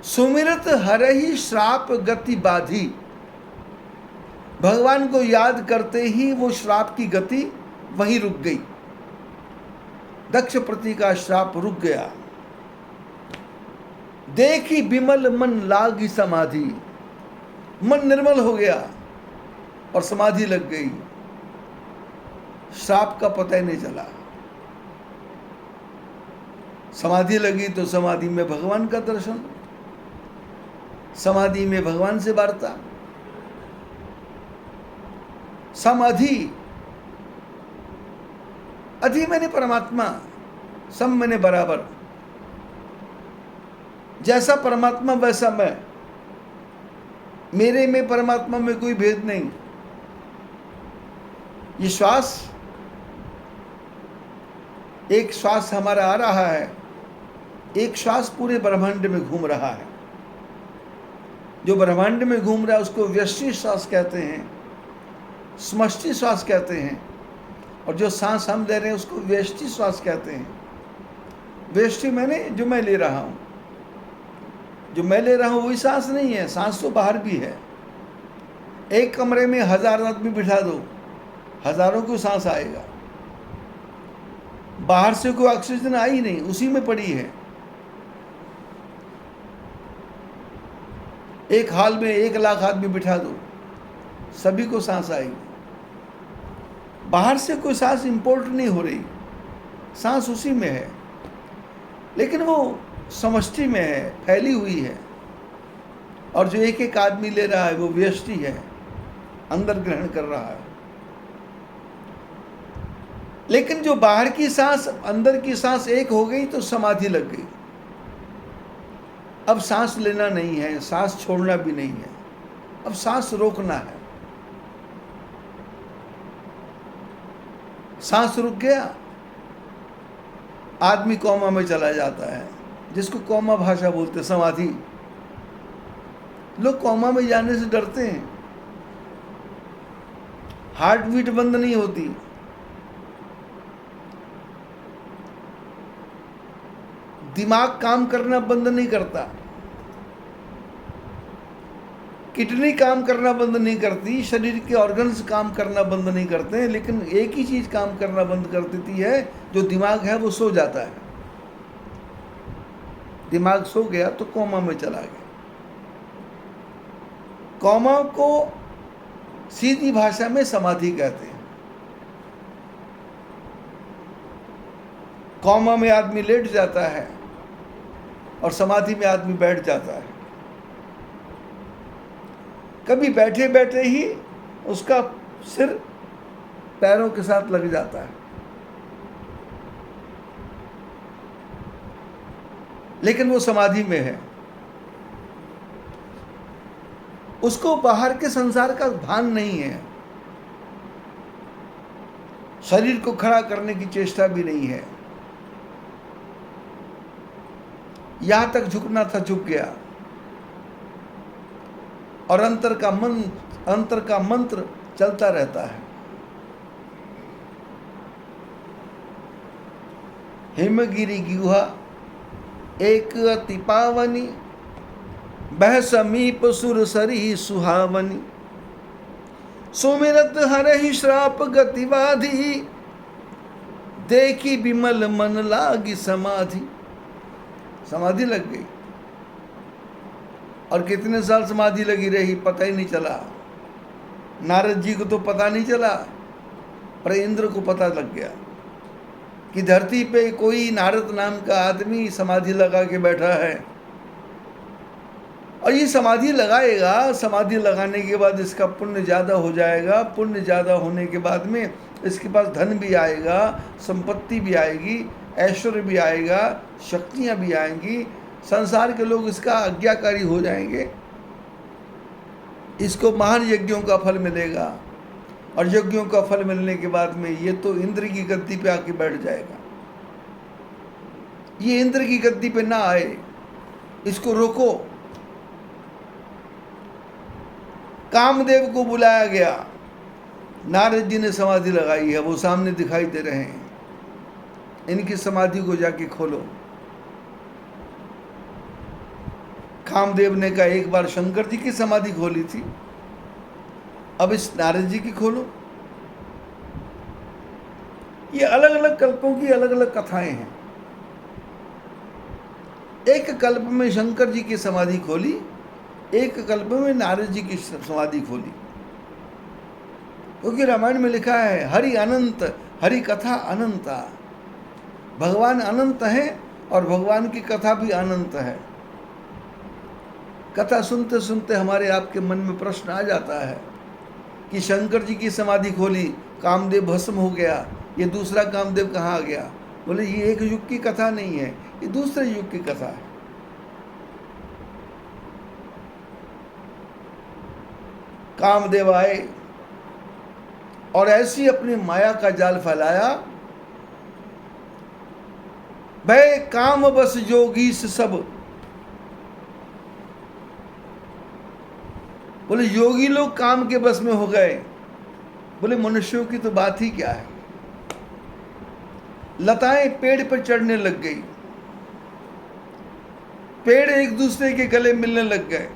सुमिरत हरहि श्राप गति बाधी। भगवान को याद करते ही वो श्राप की गति वहीं रुक गई। दक्ष प्रति का श्राप रुक गया। देखी विमल मन लागी समाधि। मन निर्मल हो गया और समाधि लग गई। श्राप का पता ही नहीं चला। समाधि लगी तो समाधि में भगवान का दर्शन, समाधि में भगवान से वार्ता। समाधि, अधि मैंने परमात्मा, सम मैंने बराबर। जैसा परमात्मा वैसा मैं। मेरे में परमात्मा में कोई भेद नहीं। ये श्वास, एक श्वास हमारा आ रहा है, एक श्वास पूरे ब्रह्मांड में घूम रहा है। जो ब्रह्मांड में घूम रहा है उसको व्यष्टि श्वास कहते हैं, समष्टि श्वास कहते हैं। और जो सांस हम ले रहे हैं उसको व्यष्टि श्वास कहते हैं। व्यष्टि मैंने जो मैं ले रहा हूँ, जो मैं ले रहा हूँ वही सांस नहीं है। सांस तो बाहर भी है। एक कमरे में 1000 आदमी बिठा दो, हजारों को सांस आएगा। बाहर से कोई ऑक्सीजन आई नहीं, उसी में पड़ी है। एक हाल में 1 लाख आदमी बिठा दो, सभी को सांस आएगी। बाहर से कोई सांस इंपोर्ट नहीं हो रही, सांस उसी में है, लेकिन वो समष्टि में है, फैली हुई है। और जो एक एक आदमी ले रहा है वो व्यष्टि है, अंदर ग्रहण कर रहा है। लेकिन जो बाहर की सांस अंदर की सांस एक हो गई तो समाधि लग गई। अब सांस लेना नहीं है, सांस छोड़ना भी नहीं है, अब सांस रोकना है। सांस रुक गया, आदमी कोमा में चला जाता है, जिसको कोमा भाषा बोलते हैं, समाधि। लोग कोमा में जाने से डरते हैं, हार्ट बीट बंद नहीं होती, दिमाग काम करना बंद नहीं करता, किडनी काम करना बंद नहीं करती, शरीर के ऑर्गन्स काम करना बंद नहीं करते, लेकिन एक ही चीज काम करना बंद कर देती है, जो दिमाग है वो सो जाता है। दिमाग सो गया तो कोमा में चला गया। कोमा को सीधी भाषा में समाधि कहते हैं। कोमा में आदमी लेट जाता है और समाधि में आदमी बैठ जाता है। कभी बैठे बैठे ही उसका सिर पैरों के साथ लग जाता है, लेकिन वो समाधि में है। उसको बाहर के संसार का भान नहीं है, शरीर को खड़ा करने की चेष्टा भी नहीं है। यहां तक झुकना था, झुक गया, और अंतर का मंत्र चलता रहता है। हिमगिरि गुहा एक अति पावनी, बह समीप सुर सरी सुहावनी, सुमिरत हरहि श्राप गतिवाधी, देखी विमल मन लागी समाधि। समाधि लग गई, और कितने साल समाधि लगी रही पता ही नहीं चला। नारद जी को तो पता नहीं चला, पर इंद्र को पता लग गया कि धरती पे कोई नारद नाम का आदमी समाधि लगा के बैठा है, और ये समाधि लगाएगा। समाधि लगाने के बाद इसका पुण्य ज़्यादा हो जाएगा, पुण्य ज़्यादा होने के बाद में इसके पास धन भी आएगा, संपत्ति भी आएगी, ऐश्वर्य भी आएगा, शक्तियाँ भी आएंगी, संसार के लोग इसका आज्ञाकारी हो जाएंगे, इसको महान यज्ञों का फल मिलेगा, और यज्ञों का फल मिलने के बाद में ये तो इंद्र की गद्दी पे आके बैठ जाएगा। ये इंद्र की गद्दी पे ना आए, इसको रोको। कामदेव को बुलाया गया, नारद जी ने समाधि लगाई है, वो सामने दिखाई दे रहे हैं, इनकी समाधि को जाके खोलो। कामदेव ने कहा एक बार शंकर जी की समाधि खोली थी, अब इस नारद जी की खोलो। ये अलग अलग कल्पों की अलग अलग कथाएं हैं। एक कल्प में शंकर जी की समाधि खोली, एक कल्प में नारद जी की समाधि खोली, क्योंकि रामायण में लिखा है हरि अनंत, हरि कथा अनंता। भगवान अनंत है और भगवान की कथा भी अनंत है। कथा सुनते सुनते हमारे आपके मन में प्रश्न आ जाता है कि शंकर जी की समाधि खोली, कामदेव भस्म हो गया, ये दूसरा कामदेव कहाँ आ गया? बोले ये एक युग की कथा नहीं है, ये दूसरे युग की कथा है। कामदेव आए और ऐसी अपनी माया का जाल फैलाया, भय काम बस जोगी से सब। बोले योगी लोग काम के बस में हो गए। बोले मनुष्यों की तो बात ही क्या है। लताएं पेड़ पर चढ़ने लग गई, पेड़ एक दूसरे के गले मिलने लग गए,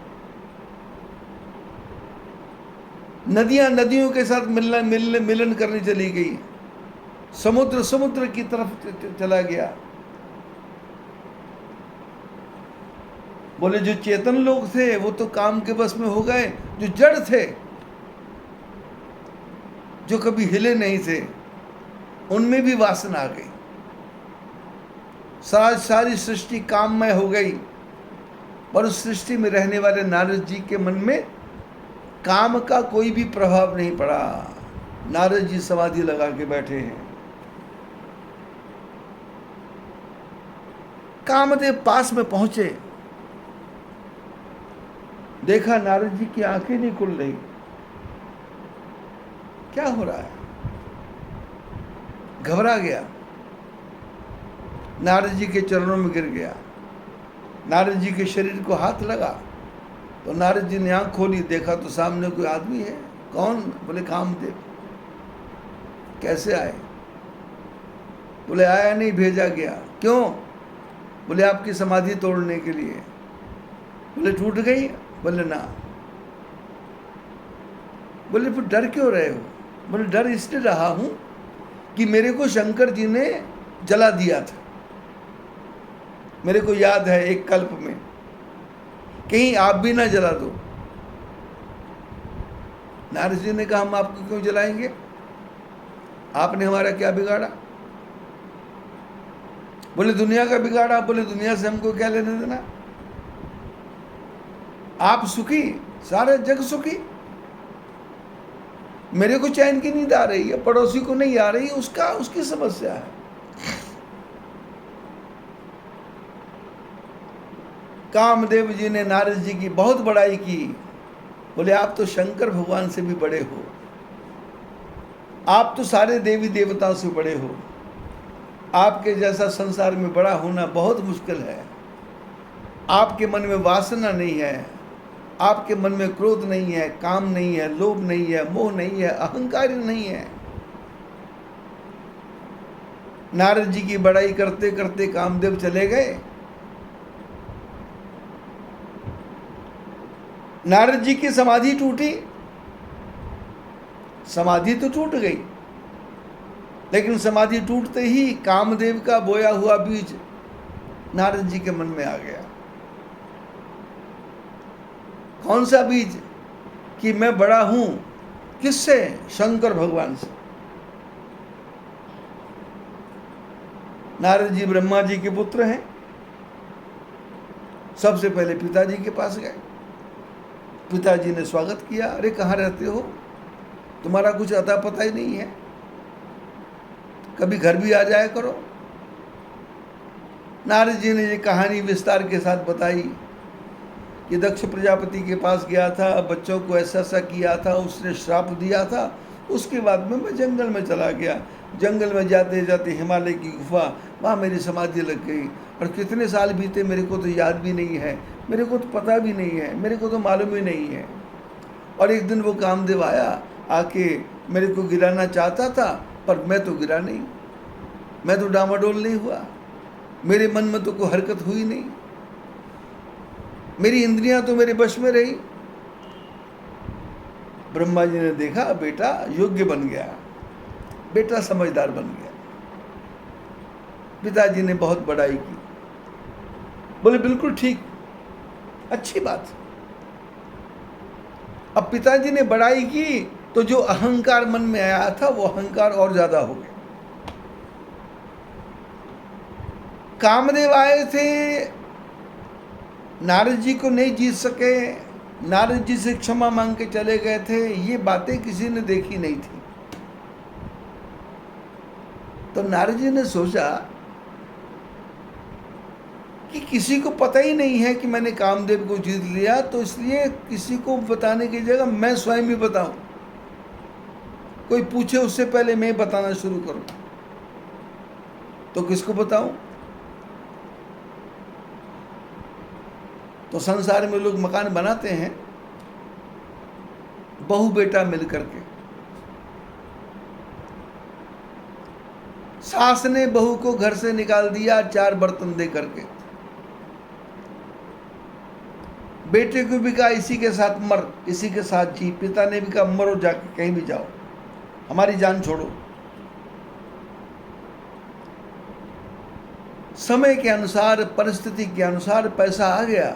नदियां नदियों के साथ मिलन करने चली गई, समुद्र समुद्र की तरफ चला गया। बोले जो चेतन लोग थे वो तो काम के बस में हो गए, जो जड़ थे, जो कभी हिले नहीं थे, उनमें भी वासना आ गई। सारी सृष्टि काममय हो गई। पर उस सृष्टि में रहने वाले नारद जी के मन में काम का कोई भी प्रभाव नहीं पड़ा। नारद जी समाधि लगा के बैठे हैं। कामदेव पास में पहुंचे, देखा नारद जी की आंखें नहीं खुल रही। क्या हो रहा है? घबरा गया, नारद जी के चरणों में गिर गया। नारद जी के शरीर को हाथ लगा तो नारद जी ने आंख खोली, देखा तो सामने कोई आदमी है। कौन? बोले कामदेव। कैसे आए? बोले आया नहीं, भेजा गया। क्यों? बोले आपकी समाधि तोड़ने के लिए। बोले टूट गई? बोले ना। बोले फिर डर क्यों रहे हो? बोले डर इसलिए रहा हूं कि मेरे को शंकर जी ने जला दिया था। मेरे को याद है एक कल्प में, कहीं आप भी ना जला दो। नारद जी ने कहा हम आपको क्यों जलाएंगे? आपने हमारा क्या बिगाड़ा? बोले दुनिया का बिगाड़ा। बोले दुनिया से हमको क्या लेने देना? आप सुखी, सारे जग सुखी। मेरे को चैन की नींद आ रही है, पड़ोसी को नहीं आ रही, उसकी समस्या है। कामदेव जी ने नारद जी की बहुत बड़ाई की। बोले आप तो शंकर भगवान से भी बड़े हो, आप तो सारे देवी देवताओं से बड़े हो। आपके जैसा संसार में बड़ा होना बहुत मुश्किल है। आपके मन में वासना नहीं है, आपके मन में क्रोध नहीं है, काम नहीं है, लोभ नहीं है, मोह नहीं है, अहंकार नहीं है। नारद जी की बड़ाई करते करते कामदेव चले गए। नारद जी की समाधि टूटी। समाधि तो टूट गई, लेकिन समाधि टूटते ही कामदेव का बोया हुआ बीज नारद जी के मन में आ गया। कौन सा बीज? कि मैं बड़ा हूं। किससे? शंकर भगवान से। नारद जी ब्रह्मा जी के पुत्र हैं। सबसे पहले पिताजी के पास गए। पिताजी ने स्वागत किया। अरे कहाँ रहते हो? तुम्हारा कुछ अता पता ही नहीं है, कभी घर भी आ जाया करो। नारद जी ने ये कहानी विस्तार के साथ बताई कि दक्ष प्रजापति के पास गया था, बच्चों को ऐसा ऐसा किया था, उसने श्राप दिया था। उसके बाद में मैं जंगल में चला गया। जंगल में जाते जाते हिमालय की गुफा, वहाँ मेरी समाधि लग गई। और कितने साल बीते मेरे को तो याद भी नहीं है, मेरे को तो पता भी नहीं है, मेरे को तो मालूम ही नहीं है। और एक दिन वो कामदेव आया, आके मेरे को गिराना चाहता था, पर मैं तो गिरा नहीं, मैं तो डामाडोल नहीं हुआ, मेरे मन में तो कोई हरकत हुई नहीं, मेरी इंद्रियां तो मेरे वश में रही। ब्रह्मा जी ने देखा बेटा योग्य बन गया, बेटा समझदार बन गया। पिताजी ने बहुत बड़ाई की। बोले बिल्कुल ठीक, अच्छी बात। अब पिताजी ने बड़ाई की तो जो अहंकार मन में आया था वो अहंकार और ज्यादा हो गया। कामदेव आए थे, नारद जी को नहीं जीत सके, नारद जी से क्षमा मांग के चले गए थे। ये बातें किसी ने देखी नहीं थी। तो नारद जी ने सोचा कि किसी को पता ही नहीं है कि मैंने कामदेव को जीत लिया, तो इसलिए किसी को बताने की जगह मैं स्वयं भी बताऊं। कोई पूछे उससे पहले मैं बताना शुरू करूं, तो किसको बताऊं? तो संसार में लोग मकान बनाते हैं बहू बेटा मिलकर के। सास ने बहू को घर से निकाल दिया 4 बर्तन दे करके। बेटे को भी कहा इसी के साथ मर, इसी के साथ जी। पिता ने भी कहा मरो, जाके कहीं भी जाओ, हमारी जान छोड़ो। समय के अनुसार, परिस्थिति के अनुसार पैसा आ गया।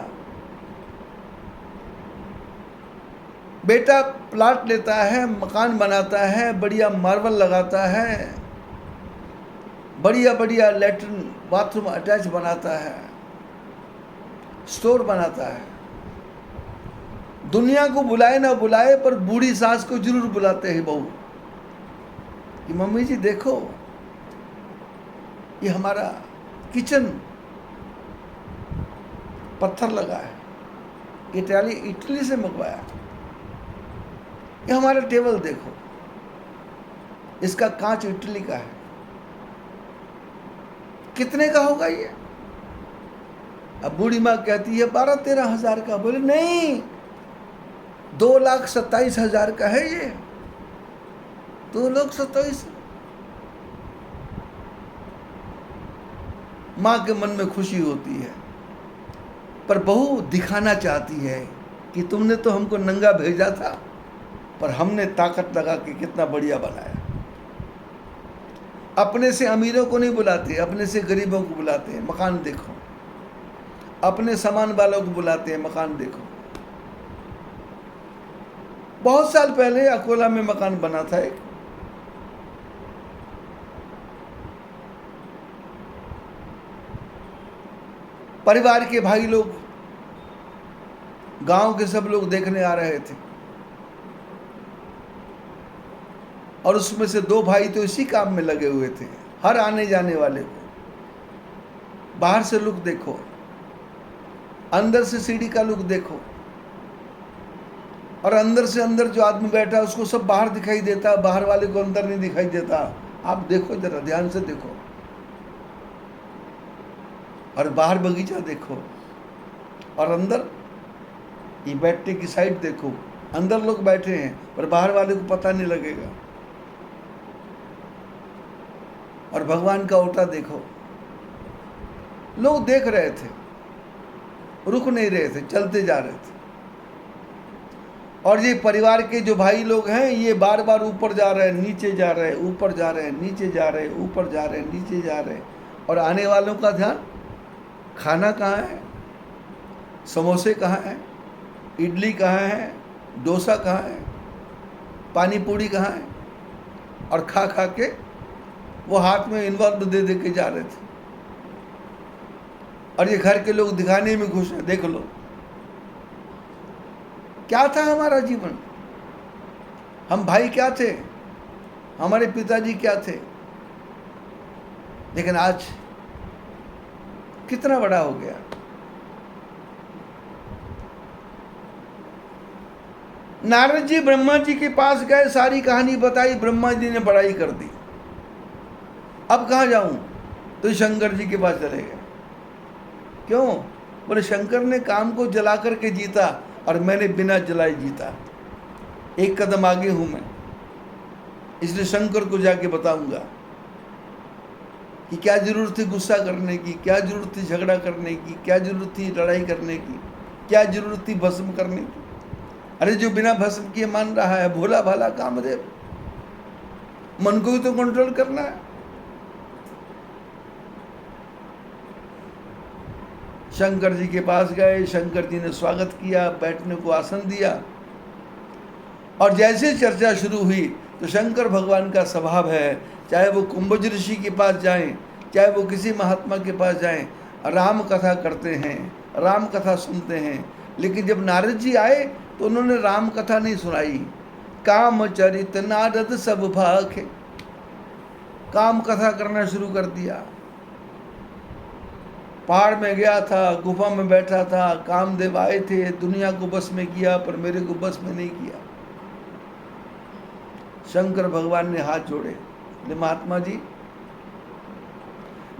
बेटा प्लाट लेता है, मकान बनाता है, बढ़िया मार्बल लगाता है, बढ़िया बढ़िया लेटरिन बाथरूम अटैच बनाता है, स्टोर बनाता है। दुनिया को बुलाए ना बुलाए पर बूढ़ी सास को जरूर बुलाते हैं बहू कि मम्मी जी देखो ये हमारा किचन पत्थर लगा है, इटली से मंगवाया। ये हमारा टेबल देखो, इसका कांच इटली का है, कितने का होगा ये? अब बूढ़ी माँ कहती है 12-13 हजार का। बोले नहीं, 2,27,000 का है ये। 2,27,000। माँ के मन में खुशी होती है, पर बहू दिखाना चाहती है कि तुमने तो हमको नंगा भेजा था, पर हमने ताकत लगा के कितना बढ़िया बनाया। अपने से अमीरों को नहीं बुलाते, अपने से गरीबों को बुलाते हैं, मकान देखो। अपने सामान वालों को बुलाते हैं, मकान देखो। बहुत साल पहले अकोला में मकान बना था एक, परिवार के भाई लोग, गांव के सब लोग देखने आ रहे थे, और उसमें से 2 भाई तो इसी काम में लगे हुए थे। हर आने जाने वाले को बाहर से लुक देखो, अंदर से सीढ़ी का लुक देखो, और अंदर से अंदर जो आदमी बैठा है उसको सब बाहर दिखाई देता, बाहर वाले को अंदर नहीं दिखाई देता। आप देखो जरा, ध्यान से देखो, और बाहर बगीचा देखो, और अंदर ये बैठने की साइड देखो। अंदर लोग बैठे हैं पर बाहर वाले को पता नहीं लगेगा। और भगवान का ओटा देखो, लोग देख रहे थे, रुक नहीं रहे थे, चलते जा रहे थे। और ये परिवार के जो भाई लोग हैं, ये बार बार ऊपर जा रहे हैं, नीचे जा रहे हैं, ऊपर जा रहे हैं, नीचे जा रहे हैं, ऊपर जा रहे हैं, नीचे जा रहे हैं। और आने वालों का ध्यान, खाना कहाँ है, समोसे कहाँ हैं, इडली कहाँ है, डोसा कहाँ है, पानी पूड़ी कहाँ है, और खा खा के वो हाथ में इन्वॉल्व दे दे के जा रहे थे। और ये घर के लोग दिखाने में खुश हैं, देख लो क्या था हमारा जीवन, हम भाई क्या थे, हमारे पिताजी क्या थे। लेकिन आज कितना बड़ा हो गया। नारद जी ब्रह्मा जी के पास गए, सारी कहानी बताई, ब्रह्मा जी ने बड़ाई कर दी। अब कहाँ जाऊं? तो शंकर जी के पास चले गए। क्यों? बोले शंकर ने काम को जला करके जीता और मैंने बिना जलाए जीता, एक कदम आगे हूं मैं, इसलिए शंकर को जाके बताऊंगा कि क्या जरूरत थी गुस्सा करने की, क्या जरूरत थी झगड़ा करने की, क्या जरूरत थी लड़ाई करने की, क्या जरूरत थी भस्म करने की। अरे जो बिना भस्म किए मान रहा है, भोला भाला कामदेव, मन को ही तो कंट्रोल करना है। शंकर जी के पास गए, शंकर जी ने स्वागत किया, बैठने को आसन दिया, और जैसे चर्चा शुरू हुई तो शंकर भगवान का स्वभाव है, चाहे वो कुंभज ऋषि के पास जाएं, चाहे वो किसी महात्मा के पास जाएं, राम कथा करते हैं, राम कथा सुनते हैं। लेकिन जब नारद जी आए तो उन्होंने राम कथा नहीं सुनाई। काम चरित नारद सब भाखे, काम कथा करना शुरू कर दिया। पहाड़ में गया था, गुफा में बैठा था, कामदेव आए थे, दुनिया को बस में किया पर मेरे को बस में नहीं किया। शंकर भगवान ने हाथ जोड़े, महात्मा जी,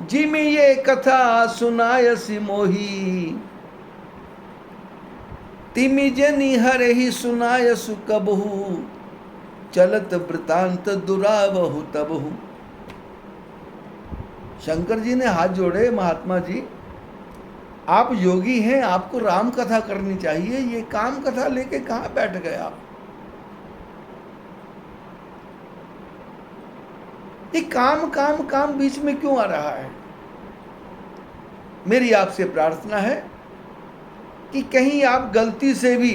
जी में ये कथा सुनायसी मोही, तिमि जनि हर ही सुनायसु कबहू, चलत वृतांत दुरावहु तबहू। शंकर जी ने हाथ जोड़े, महात्मा जी आप योगी हैं, आपको राम कथा करनी चाहिए, ये काम कथा लेके कहां बैठ गए आप? ये काम काम काम बीच में क्यों आ रहा है? मेरी आपसे प्रार्थना है कि कहीं आप गलती से भी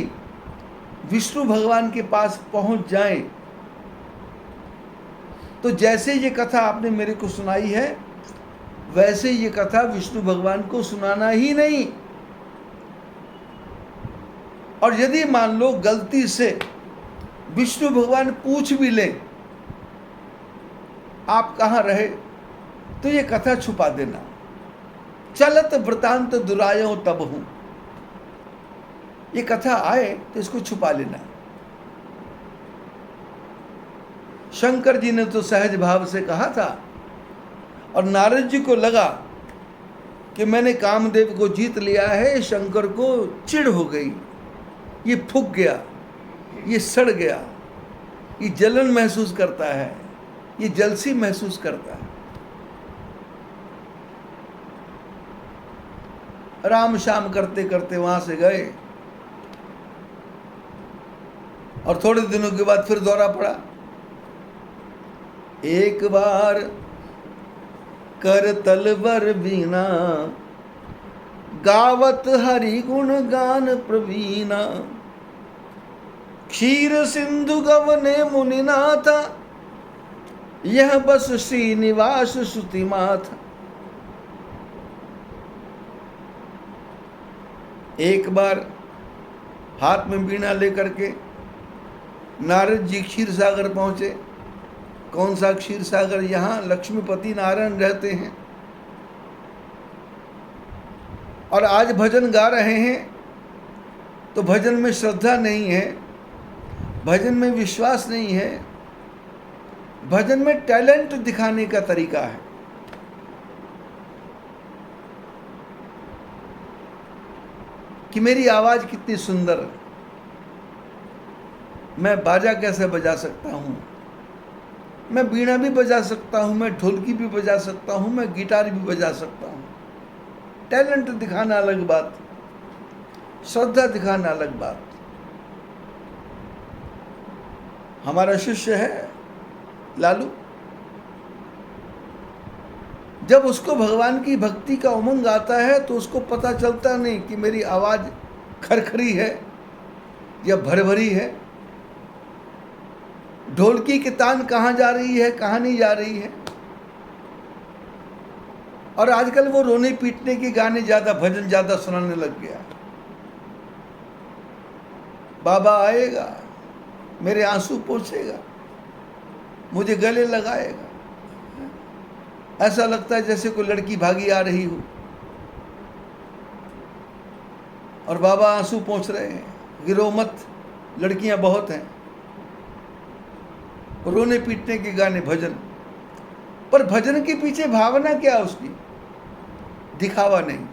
विष्णु भगवान के पास पहुंच जाएं, तो जैसे ये कथा आपने मेरे को सुनाई है, वैसे ये कथा विष्णु भगवान को सुनाना ही नहीं, और यदि मान लो गलती से विष्णु भगवान पूछ भी लें आप कहाँ रहे, तो ये कथा छुपा देना। चलत वृतांत दुरायो तब हूं, ये कथा आए तो इसको छुपा लेना। शंकर जी ने तो सहज भाव से कहा था, और नारद जी को लगा कि मैंने कामदेव को जीत लिया है। शंकर को चिढ़ हो गई, ये फूक गया, ये सड़ गया, ये जलन महसूस करता है, ये जलसी महसूस करता है। राम शाम करते करते वहां से गए, और थोड़े दिनों के बाद फिर दौरा पड़ा। एक बार कर तलवर बीना, गावत हरि गुण गान प्रवीणा। क्षीर सिंधु गवने मुनिनाथ, यह बस श्रीनिवास श्रुति माथ। एक बार हाथ में बीणा लेकर के नारद जी क्षीर सागर पहुंचे। कौन सा क्षीर सागर? यहाँ लक्ष्मीपति नारायण रहते हैं, और आज भजन गा रहे हैं तो भजन में श्रद्धा नहीं है, भजन में विश्वास नहीं है, भजन में टैलेंट दिखाने का तरीका है। कि मेरी आवाज कितनी सुंदर, मैं बाजा कैसे बजा सकता हूँ, मैं बीणा भी बजा सकता हूँ, मैं ढोलकी भी बजा सकता हूँ, मैं गिटार भी बजा सकता हूँ। टैलेंट दिखाना अलग बात, श्रद्धा दिखाना अलग बात। हमारा शिष्य है लालू, जब उसको भगवान की भक्ति का उमंग आता है तो उसको पता चलता नहीं कि मेरी आवाज खरखरी है या भरभरी है, ढोलकी की तान कहाँ जा रही है, कहाँ नहीं जा रही है। और आजकल वो रोने पीटने के गाने ज्यादा, भजन ज्यादा सुनाने लग गया। बाबा आएगा, मेरे आंसू पोंछेगा, मुझे गले लगाएगा, ऐसा लगता है जैसे कोई लड़की भागी आ रही हो, और बाबा आंसू पोंछ रहे हैं, गिरो मत, लड़कियां बहुत हैं। रोने पीटने के गाने, भजन। पर भजन के पीछे भावना क्या उसकी? दिखावा नहीं।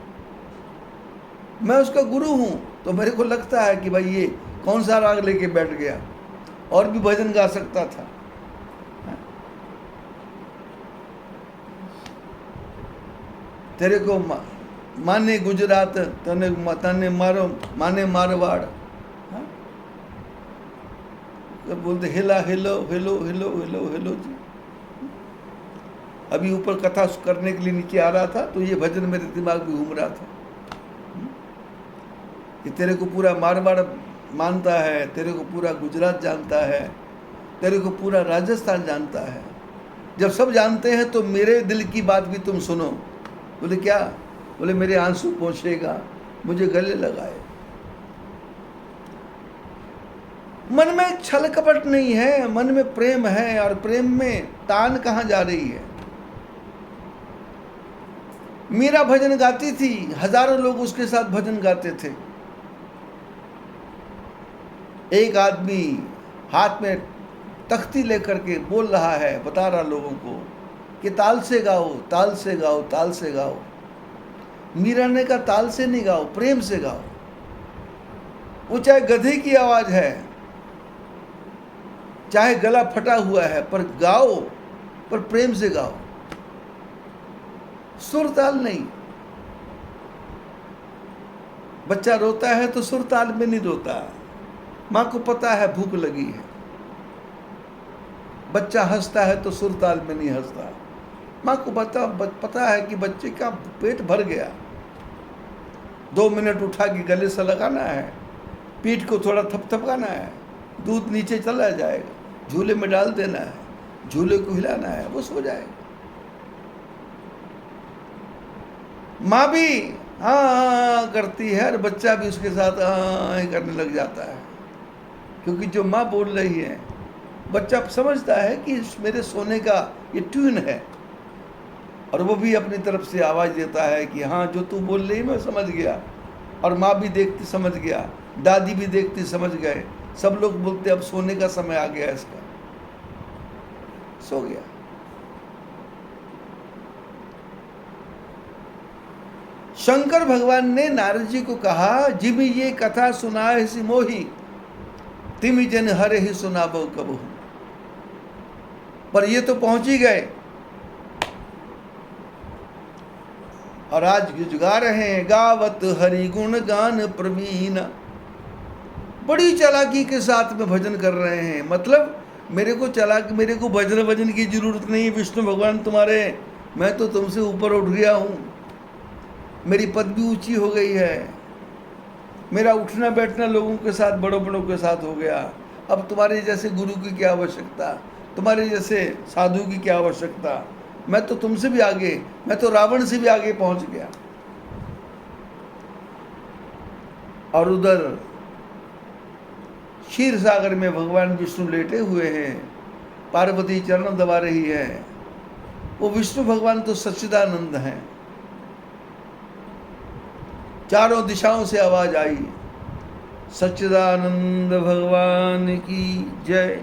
मैं उसका गुरु हूं तो मेरे को लगता है कि भाई ये कौन सा राग लेके बैठ गया, और भी भजन गा सकता था। तेरे को माने गुजरात, तने मारो माने मारवाड़। बोलते हिला हिलो हिलो हिलो हिलो हिलो जी। अभी ऊपर कथा करने के लिए नीचे आ रहा था तो ये भजन मेरे दिमाग में घूम रहा था कि तेरे को पूरा मारवाड़ मानता है, तेरे को पूरा गुजरात जानता है, तेरे को पूरा राजस्थान जानता है। जब सब जानते हैं तो मेरे दिल की बात भी तुम सुनो। बोले क्या? बोले मेरे आंसू पोंछेगा, मुझे गले लगाए। मन में छल कपट नहीं है, मन में प्रेम है, और प्रेम में तान कहाँ जा रही है। मीरा भजन गाती थी, हजारों लोग उसके साथ भजन गाते थे। एक आदमी हाथ में तख्ती लेकर के बोल रहा है, बता रहा लोगों को कि ताल से गाओ, ताल से गाओ, ताल से गाओ। मीरा ने कहा ताल से नहीं गाओ, प्रेम से गाओ। वो चाहे गधे की आवाज है, चाहे गला फटा हुआ है, पर गाओ, पर प्रेम से गाओ, सुर ताल नहीं। बच्चा रोता है तो सुर ताल में नहीं रोता, माँ को पता है भूख लगी है। बच्चा हंसता है तो सुर ताल में नहीं हंसता, माँ को पता है कि बच्चे का पेट भर गया। 2 मिनट उठा के गले से लगाना है, पीठ को थोड़ा थपथपाना है, दूध नीचे चला जाएगा, झूले में डाल देना है, झूले को हिलाना है, वो सो जाएगा। माँ भी हाँ करती है, और बच्चा भी उसके साथ हाँ करने लग जाता है, क्योंकि जो माँ बोल रही है, बच्चा समझता है कि मेरे सोने का ये ट्यून है, और वो भी अपनी तरफ से आवाज़ देता है कि हाँ जो तू बोल रही मैं समझ गया। और माँ भी देखती समझ गया, दादी भी देखती समझ गए, सब लोग बोलते अब सोने का समय आ गया इसका, सो गया। शंकर भगवान ने नारद जी को कहा, जिमि ये कथा सुनाए सी मोही, तिमि जन हरे ही सुनाबो कबहू। पर ये तो पहुंच ही गए, और आज गा रहे हैं, गावत हरि गुण गान प्रवीण। बड़ी चालाकी के साथ में भजन कर रहे हैं, मतलब मेरे को भजन की जरूरत नहीं है, विष्णु भगवान तुम्हारे, मैं तो तुमसे ऊपर उठ गया हूँ, मेरी पदवी ऊंची हो गई है, मेरा उठना बैठना लोगों के साथ, बड़ों बड़ों के साथ हो गया, अब तुम्हारे जैसे गुरु की क्या आवश्यकता, तुम्हारे जैसे साधु की क्या आवश्यकता, मैं तो तुमसे भी आगे, मैं तो रावण से भी आगे पहुंच गया। और उधर क्षीर सागर में भगवान विष्णु लेटे हुए हैं, पार्वती चरण दबा रही है, वो विष्णु भगवान तो सच्चिदानंद हैं। चारों दिशाओं से आवाज आई, सच्चिदानंद भगवान की जय।